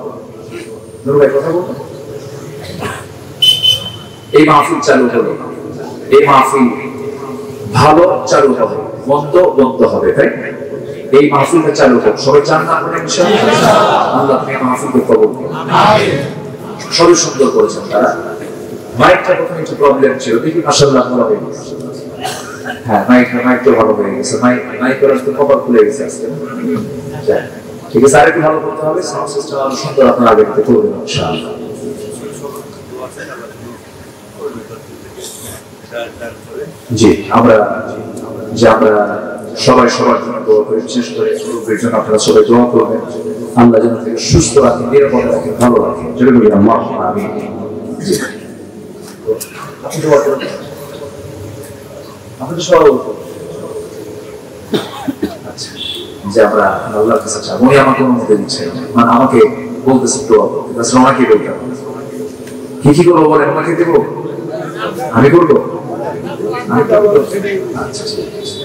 নূর ভাই কথা বলুন। এই মাহফিল চালু হলো, এই মাহফিল ভালো চালু হবে, মন্দ বন্ধ হবে, তাই এই মাহফিলটা চালু হোক। সবাই চান না আপনারা ইনশাআল্লাহ? আল্লাহ আপনি মাহফিলকে কবুল করুন। সবই সুন্দর করেছেন তারা। মাইকটা প্রথমে একটু প্রবলেম ছিল, দেখি মাশাআল্লাহ ভালো হয়ে গেছে। হ্যাঁ মাইকটা ভালো হয়ে গেছে, মাইক করার তো কভার খুলে গেছে আজকে। ঠিক আছে, আরেকটু ভালো করতে হবে, সাউন্ড সিস্টেম আরো সুন্দর আপনারা আগে থেকে করবেন ইনশাআল্লাহ। জি আমরা সবাই সবার জন্য দোয়া করি, বিশেষ করে মুরব্বীর জন্য আপনারা সবাই দোয়া করবেন। আল্লাহ যেন থেকে সুস্থ রাখেন, নিরাপদ রাখেন, ভালো রাখেন। যেটা বলি আল্লাহুম্মা আমিন। জি আপনি দোয়া করুন, আপনি তো সবাই বলুন। আচ্ছা যে আমরা আল্লাহর কাছে চাই, উনি আমাকে অনুমতি দিচ্ছে, মানে আমাকে বলতেছে তো ওনাকে বলতে হবে। কি করবো বলেন? ওনাকে দেবো? আমি করবো? আচ্ছা ঠিক আছে।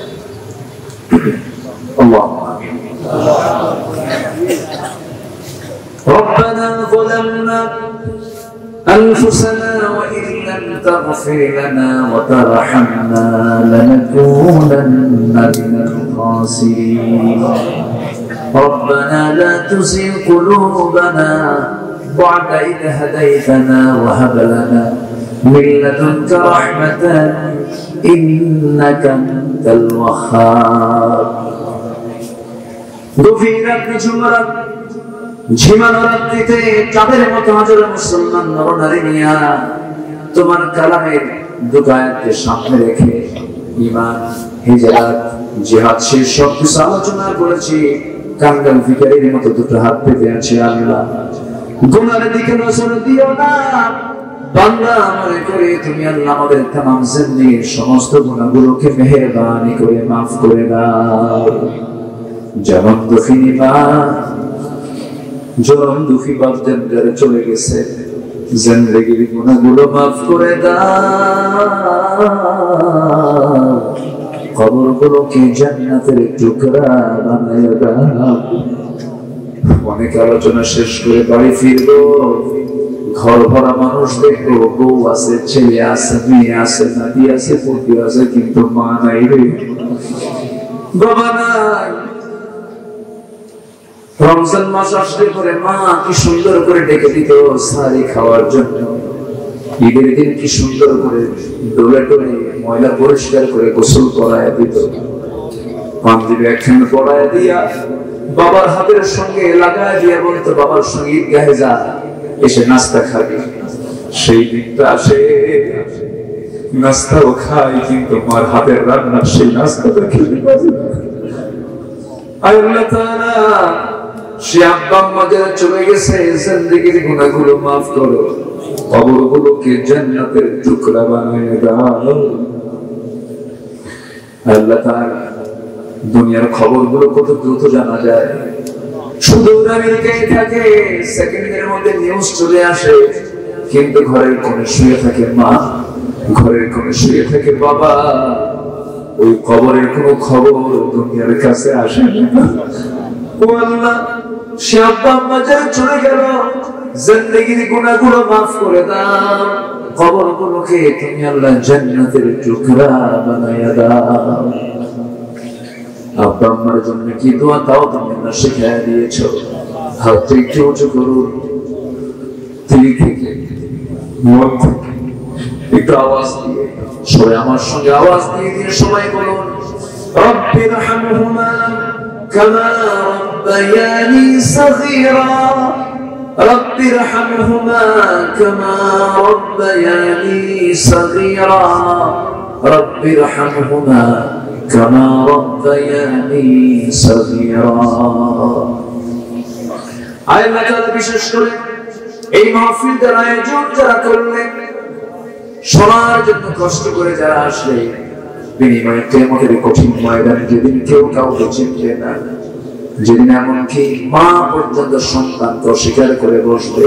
ربنا ظلمنا أنفسنا وإن لم تغفر لنا وترحمنا لنكونن من الخاسرين ربنا لا تزغ قلوبنا بعد إذ هديتنا وهب لنا من لدنك رحمة إنك أنت الوهاب গভীর রাত্রি ঝুমরাত ঝিমানো রাত্রিতে চাঁদের মতো হাজার মুসলমান নরনারী নিয়া তোমার কালামের দুটো আয়াতকে সামনে রেখে ঈমান, হিজরাত, জিহাদ শেষ সব কিছু আলোচনা করেছি। কাঙ্গাল ভিখারির মতো দুটো হাত পেতে আছে। আল্লাহ গুনার দিকে নজর দিও না, বান্দা মনে করে তুমি আল্লাহ আমাদের তামাম জিন্দেগীর সমস্ত গুনাহগুলোকে মেহেরবানি করে মাফ করে দাও। যেমন দুঃখী মা জনম দুঃখী বাপ জান্নাতে চলে গেছে, জিন্দেগীর গুনাহগুলো মাফ করে দাও, কবরগুলোকে জান্নাতের টুকরা বানায় দাও। অনেক আলোচনা শেষ করে বাড়ি ফিরবো, ঘর ভরা মানুষ দেখবো, বউ আছে, ছেলে আছে, মেয়ে আছে, নাতি আছে, পুতি আছে, কিন্তু মা নাই রে, বাবা নাই। রমজান মাস আসলে পরে মা কি সুন্দর করে ডেকে দিত সারি খাওয়ার জন্য, ঈদের দিন কি সুন্দর করে ডোলে টোলে ময়লা পরিষ্কার করে গোসল করায় দিত, পাঞ্জাবি একখানে পরায় দিয়া বাবার হাতের সঙ্গে লাগায় দিয়ে বলতো বাবার সঙ্গে ঈদগাহে যা, এসে নাস্তা খাবি। সেই দিনটা আসে, নাস্তাও খাই, কিন্তু মার হাতের রান্না সেই নাস্তাটা খেতে পারি না। আল্লাহ তাআলা সে আব্বা আম্মা যারা চলে গেছে, জিন্দেগীর গুনাহগুলো মাফ করো, কবরগুলোকে জান্নাতের টুকরা বানায় দাও। আল্লাহ তাআলা দুনিয়ার খবরগুলো কত দ্রুত জানা যায়। শুধু আমেরিকায় থাকে, সেকেন্ডের মধ্যে নিউজ চলে আসে, কিন্তু ঘরের কোণে শুয়ে থাকে মা, ঘরের কোণে শুয়ে থাকে বাবা, ওই কবরের কোনো খবর দুনিয়ার কাছে আসে না। ও আল্লাহ, সে আব্বা আম্মা যারা চলে গেল, জিন্দেগীর গুনাহগুলো মাফ করে দাও, কবরগুলোকে তুমি আল্লাহ জান্নাতের টুকরা বানায়া দাও। আব্বা আম্মার জন্য কি দোয়া তাও তুমি না শিখিয়ে দিয়েছো। হাত একটু উঁচু করুন, দিল থেকে, মন থেকে একটু আওয়াজ দিয়ে, সবাই আমার সঙ্গে আওয়াজ দিয়ে দিয়ে সবাই বলুন, রব্বিরহামহুমা কামা রব্বায়ানি সগীরা, রব্বিরহামহুমা কামা রব্বায়ানি সগীরা, রব্বিরহামহুমা কামা রব্বায়ানি সগীরা। আল্লাহ তাআলা বিশেষ করে এই মাহফিলটার আয়োজন যারা করলেন, শোনার জন্য কষ্ট করে যারা আসলে, বিনিময়ে কিয়ামতের কঠিন ময়দানে যেদিন কেউ কাউকে চিনবে না, যেদিন এমনকি মা পর্যন্ত সন্তানকে অস্বীকার করে বসবে,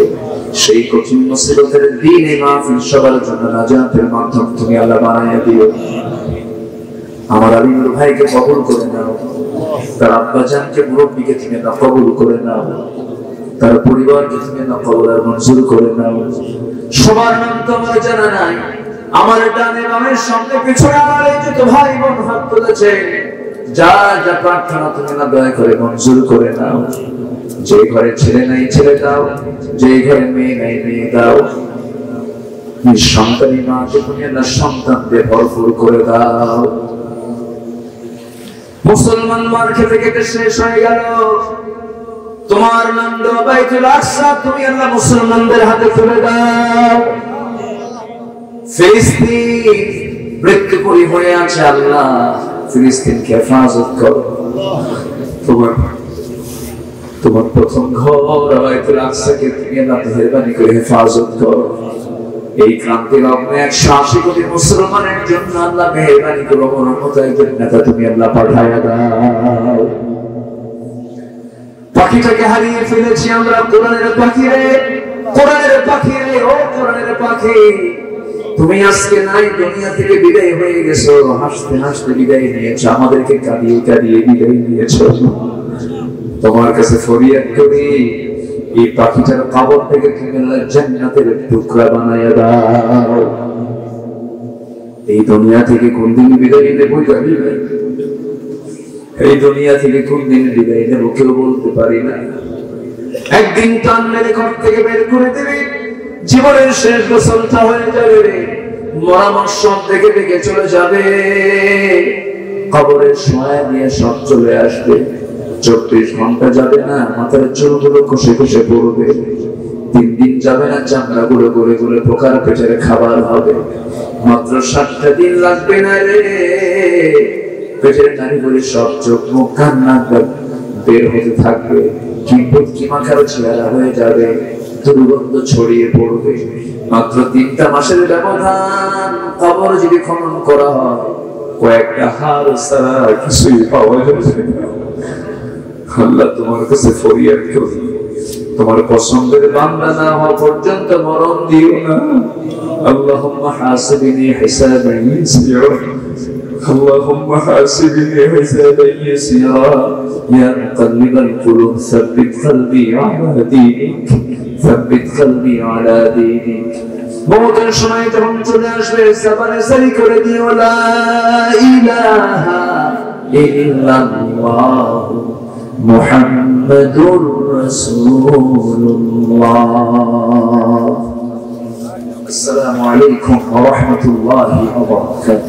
সেই কঠিন মুসিবতের দিন এই মাহফিল সবার জন্য নাজাতের মাধ্যম তুমি আল্লাহ বানাইয়া দিও। আমার আলিমুল ভাইকে কবুল করে নাও, তার আব্বাজানকে মুরব্বীকে তুমি না কবুল করে নাও, তার পরিবারকে তুমি না কবুল আর মঞ্জুর করে নাও। সবার নাম তো আমার জানা নাই, আমার ডানে বামের সামনে পিছনে আমার এই যত ভাই বোন হাত তুলেছে, যা যা প্রার্থনা তুমি না দয়া করে মঞ্জুর করে নাও। যে ঘরে ছেলে নাই ছেলে দাও, যে ঘরে মেয়ে নাই মেয়ে দাও, নিঃসন্তানী মাকে তুমি না সন্তান দিয়ে ভরপুর করে দাও। মুসলমান মার খেতে খেতে শেষ হয়ে গেল, তোমার নাম দেওয়া বাইতুল আকসা তুমি আল্লাহ মুসলমানদের হাতে তুলে দাও। ফিলিস্তিন মৃত্যুপুরী হয়ে আছে, আল্লাহ ফিলিস্তিনকে হেফাজত করো। তোমার প্রথম ঘর বাইতুল আকসাকে তুমি আল্লাহ মেহেরবানি করে হেফাজত করো। এই ক্রান্তি লগ্নে 180 কোটি মুসলমানের জন্য আল্লাহ মেহেরবানি করো, মনোমত একজন নেতা তুমি আল্লাহ পাঠায়া দাও। পাখিটাকে হারিয়ে ফেলেছি আমরা। কোরআনের পাখি রে, কোরআনের পাখি রে, ও কোরআনের পাখি, তুমি আজকে নাই, দুনিয়া থেকে বিদায় হয়ে গেছো, হাসতে হাসতে বিদায় নিয়েছো, আমাদেরকে কাঁদিয়ে কাঁদিয়ে বিদায় নিয়েছো। তোমার কাছে ফরিয়াদ করি, এই পাখিটার কবর থেকে তুমি জান্নাতের টুকরা বানায়া দাও। এই দুনিয়া থেকে কোন দিন বিদায় নেব জানি না, এই দুনিয়া থেকে কোন দিন বিদায় নেব কেউ বলতে পারি না। একদিন টান মেরে ঘর থেকে বের করে দেবে, জীবনের শেষ গোসলটা হয়ে যাবে রে, মরামত সব দেখে দেখে চলে যাবে, কবরের সময় নিয়ে সব চলে আসবে। 24 ঘন্টা যাবে না, মাথার চুলগুলো খসে খসে পড়বে। 3 দিন যাবে না, চামড়া গুলো গলে গলে পোকার পেটের খাবার হবে। মাত্র 7টা দিন লাগবে না রে, পেটের নারী বলে সব চোখ মুখ কান নাক বের হতে থাকবে, কি মাখার চেহারা হয়ে যাবে, দুর্গন্ধ ছড়িয়ে পড়বে। মাত্র 3টা মাসের ব্যবধান। কবর যদি খনন করা হয়, কয়েকটা হাড় ছাড়া কিছুই পাওয়া যাবে না। আল্লাহ তোমার কাছে ফরিয়াদ করি, তোমার পছন্দের বান্দা না হওয়া পর্যন্ত মরণ দিও না। আল্লাহুম্মা হাসিবনি হিসাবান ইয়াসীরা, اللهم حاسبني حسابا يسيرا يا مقلب القلوب ثبت قلبي على دينك ثبت قلبي على دينك। মওতের সময় যখন চলে আসবে, জবানে সারি করে দিও লা ইলাহা ইল্লাল্লাহ মুহাম্মাদুর রাসূলুল্লাহ। আসসালামু আলাইকুম ওয়া রাহমাতুল্লাহি ওয়া বারাকাতুহু।